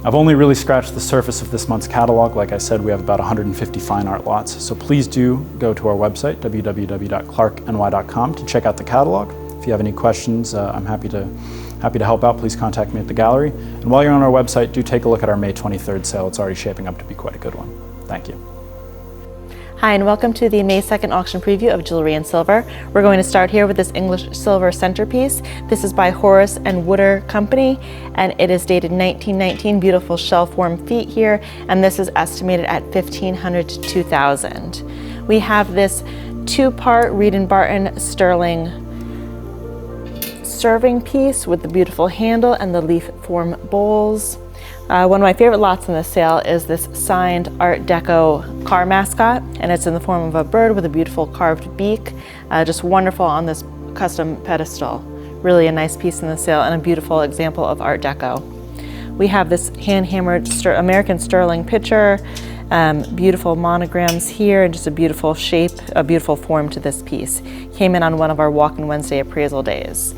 I've only really scratched the surface of this month's catalog. Like I said, we have about 150 fine art lots. So please do go to our website, www.clarkny.com, to check out the catalog. If you have any questions, I'm happy to help out. Please contact me at the gallery. And while you're on our website, do take a look at our May 23rd sale. It's already shaping up to be quite a good one. Thank you. Hi, and welcome to the May 2nd auction preview of Jewelry and Silver. We're going to start here with this English silver centerpiece. This is by Horace and Wooder Company, and it is dated 1919. Beautiful shell-formed feet here, and this is estimated at $1,500 to $2,000. We have this 2-part Reed & Barton sterling serving piece with the beautiful handle and the leaf form bowls. One of my favorite lots in this sale is this signed Art Deco car mascot, and it's in the form of a bird with a beautiful carved beak. Just wonderful on this custom pedestal. Really a nice piece in the sale and a beautiful example of Art Deco. We have this hand-hammered American sterling pitcher, beautiful monograms here, and just a beautiful shape, a beautiful form to this piece. Came in on one of our Walk-in Wednesday appraisal days.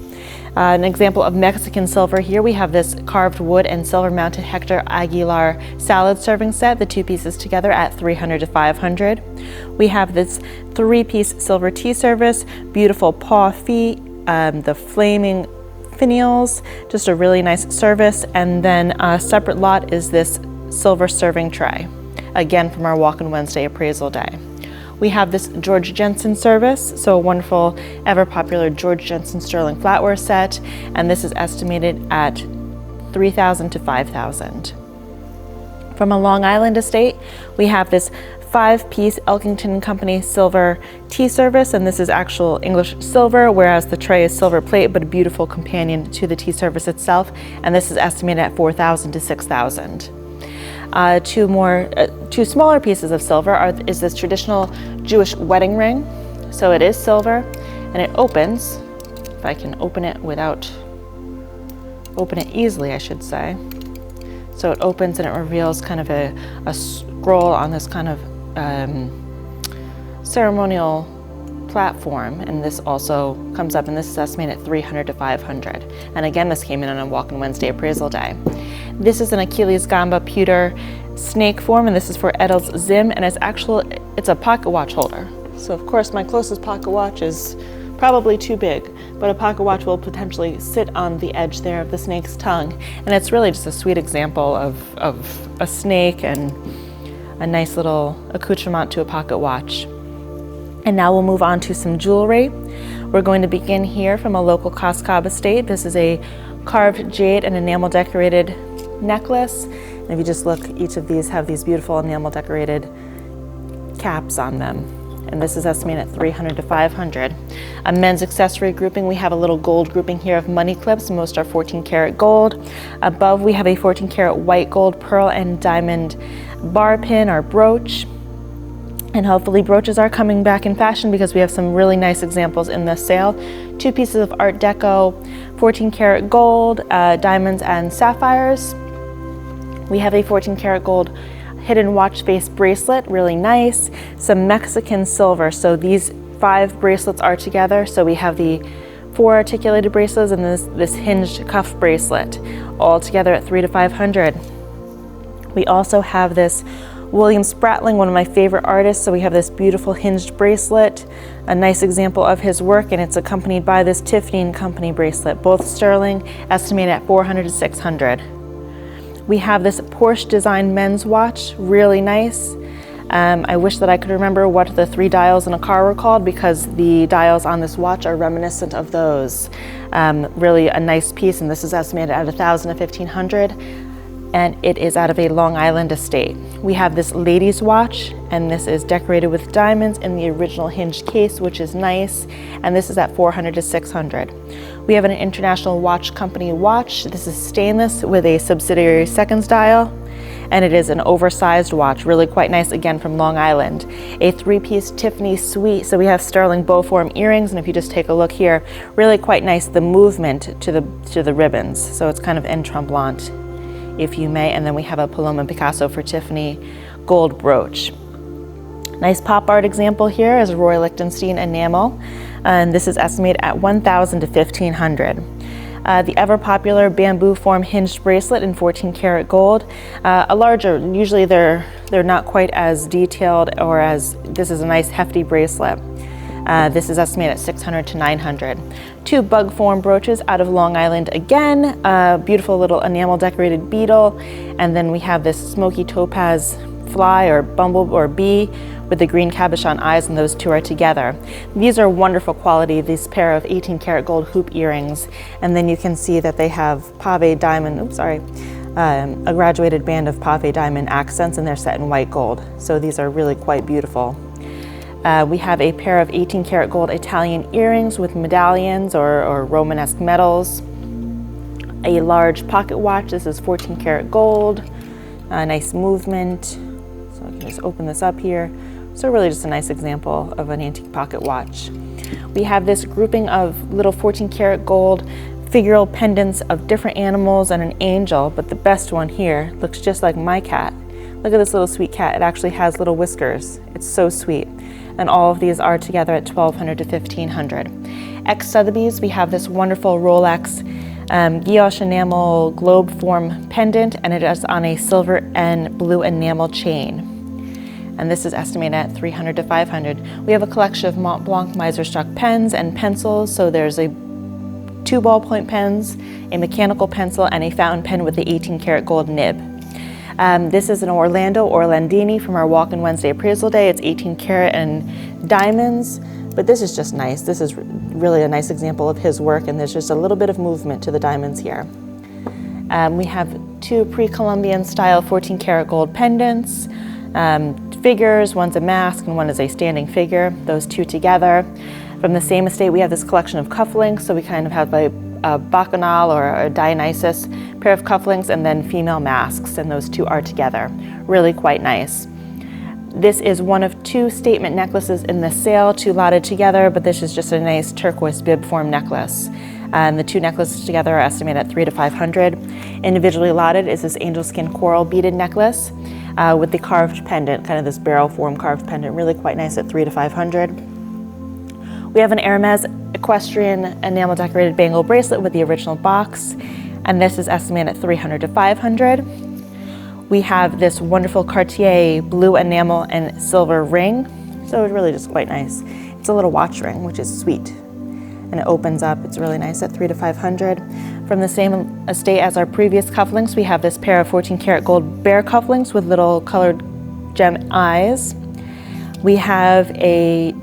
An example of Mexican silver here, we have this carved wood and silver mounted Hector Aguilar salad serving set, the 2 pieces together at $300 to $500. We have this 3-piece silver tea service, beautiful paw feet, the flaming finials, just a really nice service. And then a separate lot is this silver serving tray, again from our Walk-in Wednesday appraisal day. We have this George Jensen service, so a wonderful, ever popular George Jensen sterling flatware set, and this is estimated at $3,000 to $5,000. From a Long Island estate, we have this 5-piece Elkington Company silver tea service, and this is actual English silver, whereas the tray is silver plate, but a beautiful companion to the tea service itself. And this is estimated at $4,000 to $6,000. Two smaller pieces of silver is this traditional Jewish wedding ring. So it is silver, and it opens. If I can open it easily, I should say. So it opens and it reveals kind of a scroll on this kind of ceremonial platform, and this also comes up, and this is estimated at $300 to $500. And again, this came in on a Walk-in Wednesday appraisal day. This is an Achilles Gamba pewter snake form, and this is for Edel's Zim, and it's a pocket watch holder. So of course my closest pocket watch is probably too big, but a pocket watch will potentially sit on the edge there of the snake's tongue. And it's really just a sweet example of a snake and a nice little accoutrement to a pocket watch. And now we'll move on to some jewelry. We're going to begin here from a local Coscob estate. This is a carved jade and enamel decorated necklace. And if you just look, each of these have these beautiful enamel decorated caps on them. And this is estimated at $300 to $500. A men's accessory grouping, we have a little gold grouping here of money clips. Most are 14 karat gold. Above we have a 14 karat white gold pearl and diamond bar pin or brooch. And hopefully brooches are coming back in fashion because we have some really nice examples in this sale. 2 pieces of Art Deco, 14 karat gold, diamonds and sapphires. We have a 14 karat gold hidden watch face bracelet, really nice. Some Mexican silver, so these 5 bracelets are together. So we have the 4 articulated bracelets and this hinged cuff bracelet, all together at $300 to $500. We also have this William Spratling, one of my favorite artists. So we have this beautiful hinged bracelet, a nice example of his work, and it's accompanied by this Tiffany & Company bracelet, both sterling, estimated at $400 to $600. We have this Porsche designed men's watch, really nice. I wish that I could remember what the 3 dials in a car were called, because the dials on this watch are reminiscent of those. Really a nice piece, and this is estimated at $1,000 to $1,500. And it is out of a Long Island estate. We have this ladies watch, and this is decorated with diamonds in the original hinged case, which is nice, and this is at $400 to $600. We have an International Watch Company watch. This is stainless with a subsidiary seconds dial, and it is an oversized watch, really quite nice, again from Long Island. A 3-piece Tiffany suite, so we have sterling bow form earrings, and if you just take a look here, really quite nice, the movement to the ribbons, so it's kind of en tremblant, if you may. And then we have a Paloma Picasso for Tiffany gold brooch. Nice pop art example here is Roy Lichtenstein enamel, and this is estimated at $1,000 to $1,500. The ever popular bamboo form hinged bracelet in 14 karat gold, a larger, usually they're not quite as detailed, or as, this is a nice hefty bracelet. This is estimated at $600 to $900. 2 bug form brooches out of Long Island again, beautiful little enamel decorated beetle, and then we have this smoky topaz fly or bumble or bee with the green cabochon eyes, and those 2 are together. These are wonderful quality, this pair of 18 karat gold hoop earrings, and then you can see that they have pave diamond, a graduated band of pave diamond accents, and they're set in white gold. So these are really quite beautiful. We have a pair of 18 karat gold Italian earrings with medallions or Romanesque medals. A large pocket watch, this is 14 karat gold, a nice movement. So I can just open this up here. So really just a nice example of an antique pocket watch. We have this grouping of little 14 karat gold figural pendants of different animals and an angel, but the best one here looks just like my cat. Look at this little sweet cat. It actually has little whiskers. It's so sweet. And all of these are together at $1,200 to $1,500. Ex Sotheby's, we have this wonderful Rolex guilloche enamel globe form pendant, and it is on a silver and blue enamel chain. And this is estimated at $300 to $500. We have a collection of Mont Blanc miser stock pens and pencils. So there's 2 ballpoint pens, a mechanical pencil, and a fountain pen with the 18 karat gold nib. This is an Orlandini from our Walk-in Wednesday appraisal day. It's 18 karat and diamonds, but this is just nice. This is really a nice example of his work, and there's just a little bit of movement to the diamonds here. We have 2 pre-Columbian style 14 karat gold pendants, figures. One's a mask and one is a standing figure, those two together. From the same estate, we have this collection of cufflinks. So we kind of have a bacchanal or a Dionysus pair of cufflinks and then female masks, and those two are together. Really quite nice. This is one of two statement necklaces in the sale, two lotted together, but this is just a nice turquoise bib form necklace. And the two necklaces together are estimated at $300 to $500. Individually lotted is this angel skin coral beaded necklace with the carved pendant, kind of this barrel form carved pendant, really quite nice at $300 to $500. We have an Hermes equestrian enamel decorated bangle bracelet with the original box, and this is estimated at $300 to $500. We have this wonderful Cartier blue enamel and silver ring, so it's really just quite nice. It's a little watch ring, which is sweet, and it opens up. It's really nice at $300 to $500. From the same estate as our previous cufflinks, we have this pair of 14 karat gold bear cufflinks with little colored gem eyes. We have a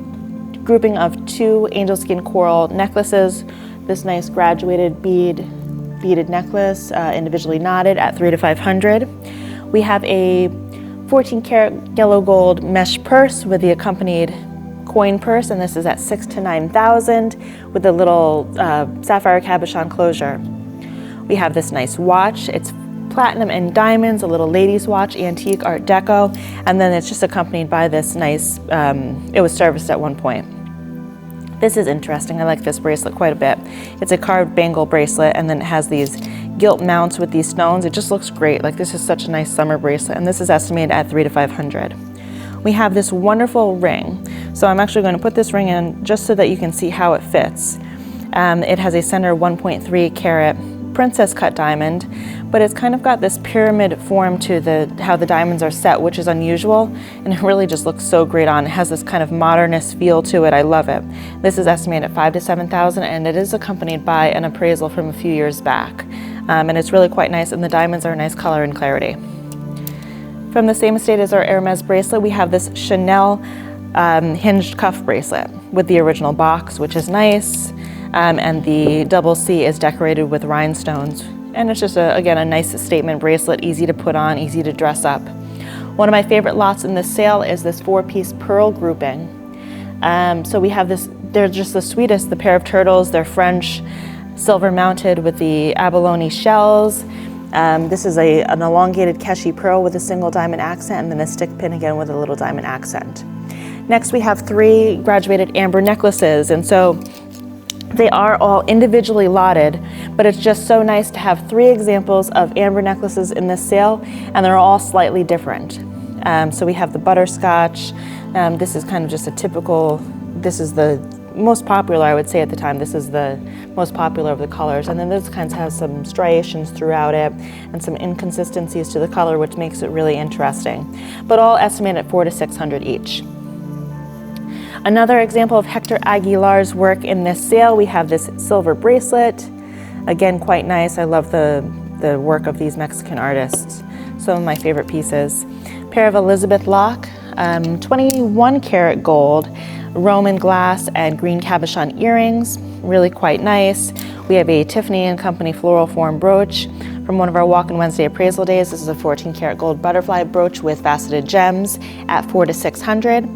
grouping of two angel skin coral necklaces, this nice graduated beaded necklace, individually knotted at $300 to $500. We have a 14 karat yellow gold mesh purse with the accompanied coin purse, and this is at $6,000 to $9,000 with a little sapphire cabochon closure. We have this nice watch. It's platinum and diamonds, a little lady's watch, antique art deco, and then it's just accompanied by this nice, it was serviced at one point. This is interesting. I like this bracelet quite a bit. It's a carved bangle bracelet, and then it has these gilt mounts with these stones. It just looks great. Like, this is such a nice summer bracelet, and this is estimated at $300 to $500. We have this wonderful ring. So I'm actually going to put this ring in just so that you can see how it fits. It has a center 1.3 carat princess cut diamond, but it's kind of got this pyramid form to how the diamonds are set, which is unusual, and it really just looks so great on. It has this kind of modernist feel to it. I love it. This is estimated at $5,000 to $7,000, and it is accompanied by an appraisal from a few years back. And it's really quite nice, and the diamonds are a nice color and clarity. From the same estate as our Hermes bracelet, we have this Chanel hinged cuff bracelet with the original box, which is nice. And the double C is decorated with rhinestones. And it's just, again, a nice statement bracelet, easy to put on, easy to dress up. One of my favorite lots in this sale is this 4-piece pearl grouping. So we have this, they're just the sweetest, the pair of turtles. They're French, silver mounted with the abalone shells. This is an elongated keshi pearl with a single diamond accent, and then a stick pin again with a little diamond accent. Next, we have 3 graduated amber necklaces, and so they are all individually lotted, but it's just so nice to have 3 examples of amber necklaces in this sale, and they're all slightly different. So we have the butterscotch. This is kind of just a typical, this is the most popular, I would say, at the time. This is the most popular of the colors, and then this kind of has some striations throughout it and some inconsistencies to the color, which makes it really interesting, but all estimated at $400 to $600 each. Another example of Hector Aguilar's work in this sale, we have this silver bracelet. Again, quite nice. I love the work of these Mexican artists. Some of my favorite pieces. Pair of Elizabeth Locke, 21 karat gold, Roman glass and green cabochon earrings. Really quite nice. We have a Tiffany & Company floral form brooch from one of our Walk-in Wednesday appraisal days. This is a 14 karat gold butterfly brooch with faceted gems at $400 to $600.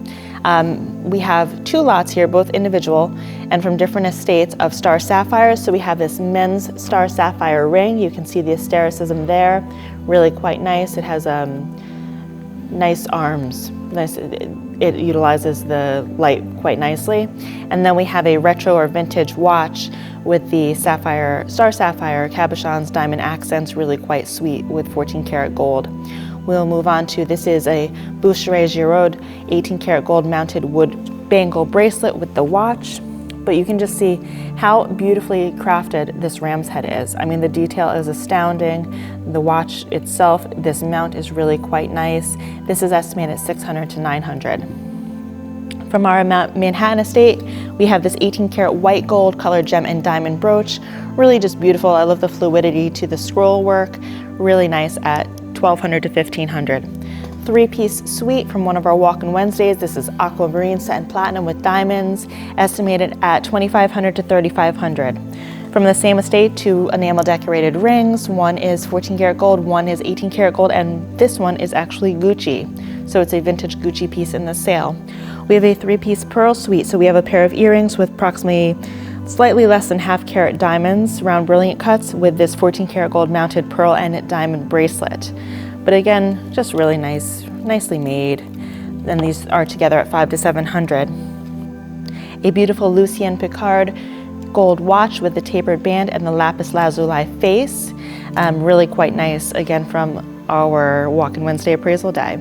We have 2 lots here, both individual and from different estates of star sapphires. So we have this men's star sapphire ring. You can see the astericism there. Really quite nice. It has nice arms. Nice. It utilizes the light quite nicely. And then we have a retro or vintage watch with the star sapphire cabochons, diamond accents, really quite sweet with 14 karat gold. We'll move on to, this is a Boucherie Giraud 18 karat gold mounted wood bangle bracelet with the watch. But you can just see how beautifully crafted this ram's head is. I mean, the detail is astounding. The watch itself, this mount is really quite nice. This is estimated at $600 to $900. From our Manhattan estate, we have this 18 karat white gold colored gem and diamond brooch. Really just beautiful. I love the fluidity to the scroll work. Really nice at $1,200 to $1,500. 3-piece suite from one of our Walk-in Wednesdays. This is aquamarine set in platinum with diamonds, estimated at $2,500 to $3,500. From the same estate, 2 enamel decorated rings. One is 14 karat gold, one is 18 karat gold, and this one is actually Gucci. So it's a vintage Gucci piece in the sale. We have a 3-piece pearl suite. So we have a pair of earrings with approximately slightly less than ½ carat diamonds, round brilliant cuts with this 14 karat gold mounted pearl and diamond bracelet. But again, just really nice, nicely made. And these are together at $500 to $700. A beautiful Lucien Picard gold watch with the tapered band and the lapis lazuli face. Really quite nice, again from our Walk-in Wednesday appraisal die.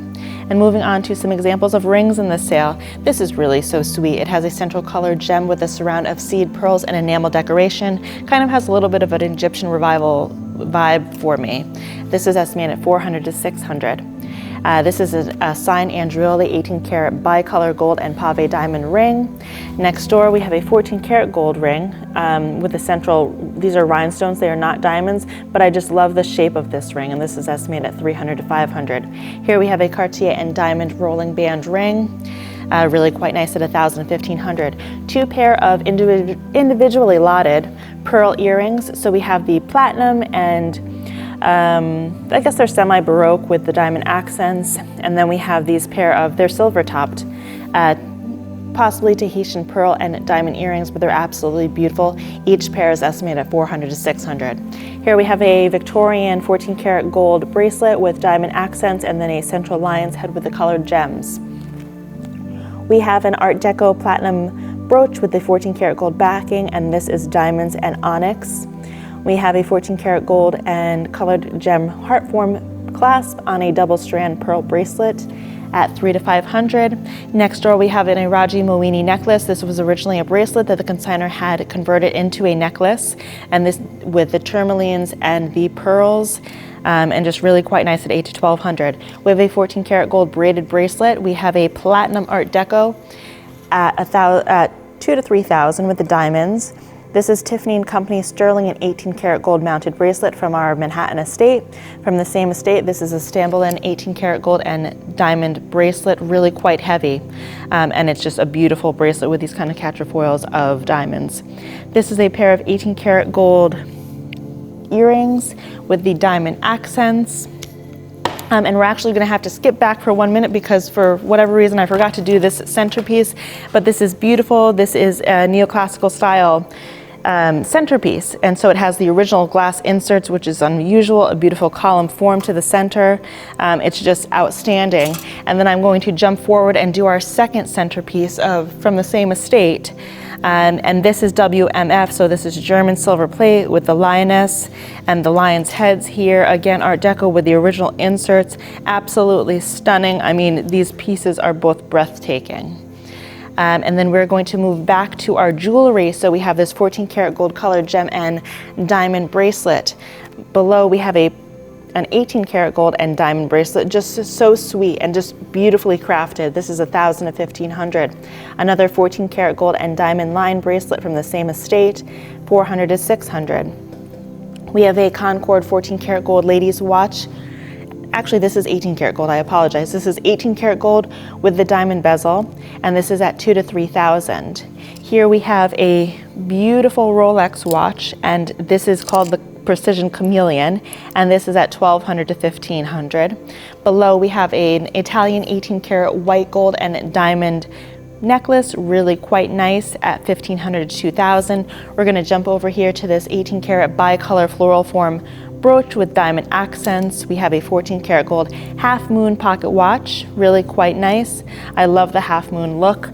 And moving on to some examples of rings in the sale. This is really so sweet. It has a central colored gem with a surround of seed pearls and enamel decoration. Kind of has a little bit of an Egyptian revival vibe for me. This is estimated at $400 to $600. This is a signed Andreoli 18 karat bicolor gold and pave diamond ring. Next door we have a 14 karat gold ring with a central, these are rhinestones, they are not diamonds, but I just love the shape of this ring, and this is estimated at $300 to $500. Here we have a Cartier and diamond rolling band ring. Really quite nice at $1,000 to $1,500. 2 pair of individually lotted pearl earrings. So we have the platinum and I guess they're semi-baroque with the diamond accents, and then we have these pair of, they're silver topped, possibly Tahitian pearl and diamond earrings, but they're absolutely beautiful. Each pair is estimated at $400 to $600. Here we have a Victorian 14 karat gold bracelet with diamond accents and then a central lion's head with the colored gems. We have an Art Deco platinum brooch with the 14 karat gold backing, and this is diamonds and onyx. We have a 14 karat gold and colored gem heart form clasp on a double strand pearl bracelet at $300 to $500. Next door we have an Iraji Moini necklace. This was originally a bracelet that the consignor had converted into a necklace, and this with the tourmalines and the pearls, and just really quite nice at $800 to $1,200. We have a 14 karat gold braided bracelet. We have a platinum Art Deco at $2,000 to $3,000 with the diamonds. This is Tiffany & Company sterling and 18 karat gold mounted bracelet from our Manhattan estate. From the same estate, this is a Stambolin 18 karat gold and diamond bracelet, really quite heavy. And it's just a beautiful bracelet with these kind of quatrefoils of diamonds. This is a pair of 18 karat gold earrings with the diamond accents. And we're actually going to have to skip back for 1 minute because for whatever reason I forgot to do this centerpiece, but this is beautiful. This is a neoclassical style centerpiece, and so it has the original glass inserts, which is unusual, a beautiful column form to the center. It's just outstanding. And then I'm going to jump forward and do our second centerpiece from the same estate. And this is WMF, so this is German silver plate with the lioness and the lion's heads here. Again, Art Deco with the original inserts. Absolutely stunning. I mean, these pieces are both breathtaking. And then we're going to move back to our jewelry. So we have this 14 karat gold colored gem and diamond bracelet. Below we have an 18 karat gold and diamond bracelet, just so sweet and just beautifully crafted. This is $1,000 to $1,500. Another 14 karat gold and diamond line bracelet from the same estate, $400 to $600. We have a Concord 14 karat gold ladies watch. Actually, this is 18 karat gold, I apologize. This is 18 karat gold with the diamond bezel, and this is at $2,000 to $3,000. Here we have a beautiful Rolex watch, and this is called the Precision Chameleon, and this is at $1,200 to $1,500. Below we have an Italian 18 karat white gold and diamond necklace, really quite nice at $1,500 to $2,000. We're going to jump over here to this 18 karat bicolor floral form brooch with diamond accents. We have a 14 karat gold half moon pocket watch, really quite nice. I love the half moon look.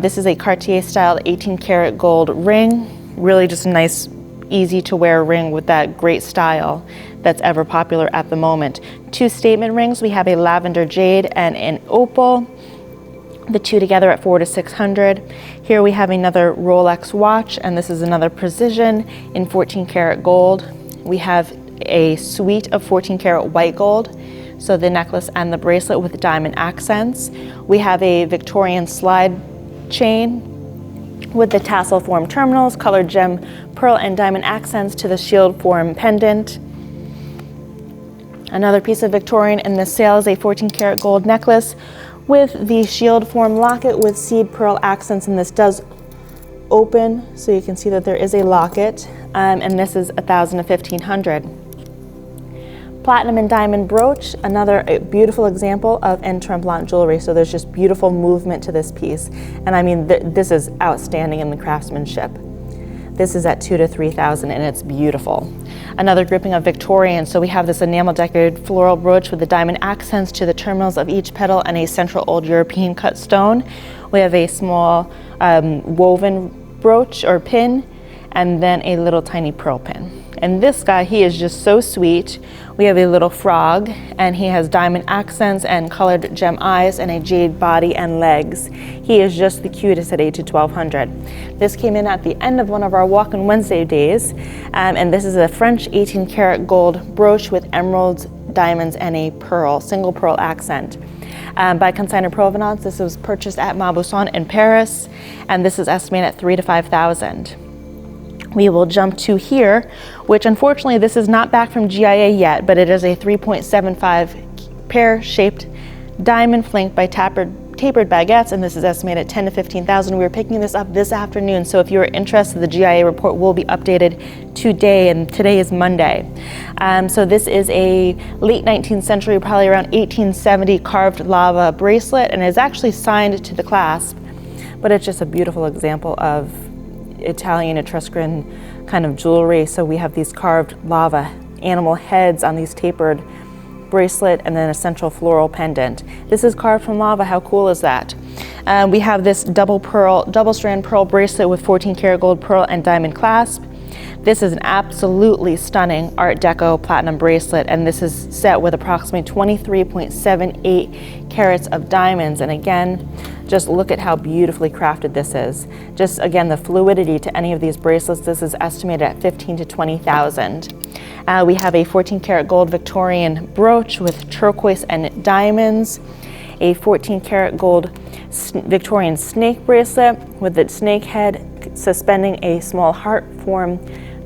This is a Cartier styled 18 karat gold ring, really just a nice, easy to wear ring with that great style that's ever popular at the moment. 2 statement rings. We have a lavender jade and an opal, the 2 together at $400 to $600. Here we have another Rolex watch, and this is another Precision in 14 karat gold. We have a suite of 14 karat white gold, so the necklace and the bracelet with diamond accents. We have a Victorian slide chain with the tassel form terminals, colored gem, pearl and diamond accents to the shield form pendant. Another piece of Victorian in this sale is a 14 karat gold necklace with the shield form locket with seed pearl accents, and this does open so you can see that there is a locket, and this is $1,000 to $1,500. platinum and diamond brooch, another beautiful example of en tremblant jewelry. So there's just beautiful movement to this piece. And I mean, this is outstanding in the craftsmanship. This is at 2,000 to 3,000 and it's beautiful. Another grouping of Victorian. So we have this enamel decorated floral brooch with the diamond accents to the terminals of each petal and a central old European cut stone. We have a small woven brooch or pin, and then a little tiny pearl pin. And this guy, he is just so sweet. We have a little frog, and he has diamond accents and colored gem eyes and a jade body and legs. He is just the cutest at 8 to 1,200. This came in at the end of one of our Walk-in Wednesday days, and this is a French 18 karat gold brooch with emeralds, diamonds, and a pearl, single pearl accent. By Consignor Provenance, this was purchased at Mauboussin in Paris, and this is estimated at 3,000 to 5,000. We will jump to here, which unfortunately this is not back from GIA yet, but it is a 3.75 pear-shaped diamond flanked by tapered baguettes, and this is estimated at 10,000 to 15,000. We are picking this up this afternoon, so if you are interested, the GIA report will be updated today, and today is Monday. So this is a late 19th century, probably around 1870, carved lava bracelet, and is actually signed to the clasp, but it's just a beautiful example of Italian Etruscan kind of jewelry. So we have these carved lava animal heads on these tapered bracelet, and then a central floral pendant. This is carved from lava. How cool is that? We have this double strand pearl bracelet with 14 karat gold pearl and diamond clasp. This is an absolutely stunning Art Deco platinum bracelet, and this is set with approximately 23.78 carats of diamonds. And again, just look at how beautifully crafted this is. Just again, the fluidity to any of these bracelets, this is estimated at 15,000 to 20,000. We have a 14 karat gold Victorian brooch with turquoise and diamonds, a 14 karat gold Victorian snake bracelet with the snake head suspending a small heart form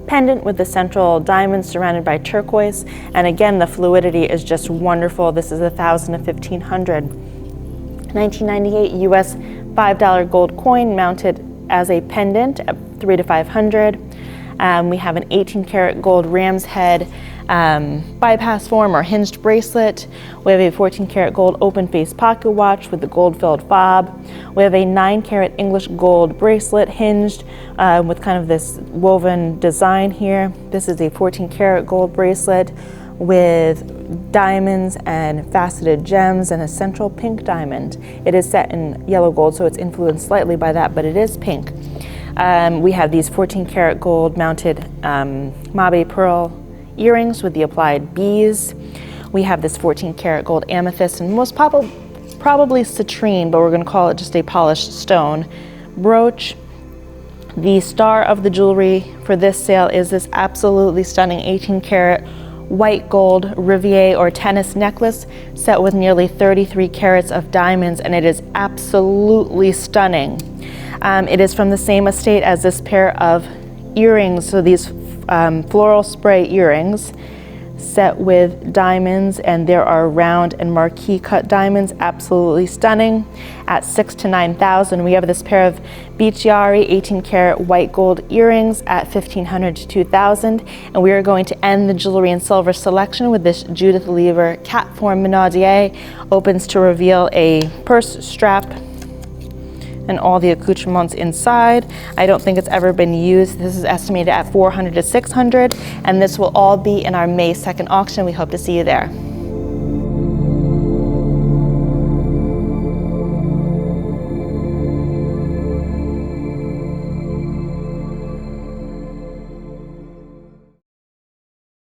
pendant with the central diamond surrounded by turquoise. And again, the fluidity is just wonderful. This is 1,000 to 1,500. 1998 US $5 gold coin mounted as a pendant at 3,000 to 500. We have an 18 karat gold ram's head bypass form or hinged bracelet. We have a 14 karat gold open face pocket watch with the gold filled fob. We have a 9 karat English gold bracelet hinged with kind of this woven design here. This is a 14 karat gold bracelet with diamonds and faceted gems and a central pink diamond. It is set in yellow gold, so it's influenced slightly by that, but it is pink. We have these 14 karat gold mounted mabe pearl earrings with the applied bees. We have this 14 karat gold amethyst and most probably citrine, but we're going to call it just a polished stone brooch. The star of the jewelry for this sale is this absolutely stunning 18 karat white gold riviere or tennis necklace set with nearly 33 carats of diamonds, and it is absolutely stunning. It is from the same estate as this pair of earrings, so these floral spray earrings set with diamonds, and there are round and marquee cut diamonds, absolutely stunning, at 6,000 to 9,000. We have this pair of Bichiari 18 karat white gold earrings at 1,500 to 2,000, and we are going to end the jewelry and silver selection with this Judith Lever cat form Minaudier. Opens to reveal a purse strap and all the accoutrements inside. I don't think it's ever been used. This is estimated at 400 to 600, and this will all be in our May 2nd auction. We hope to see you there.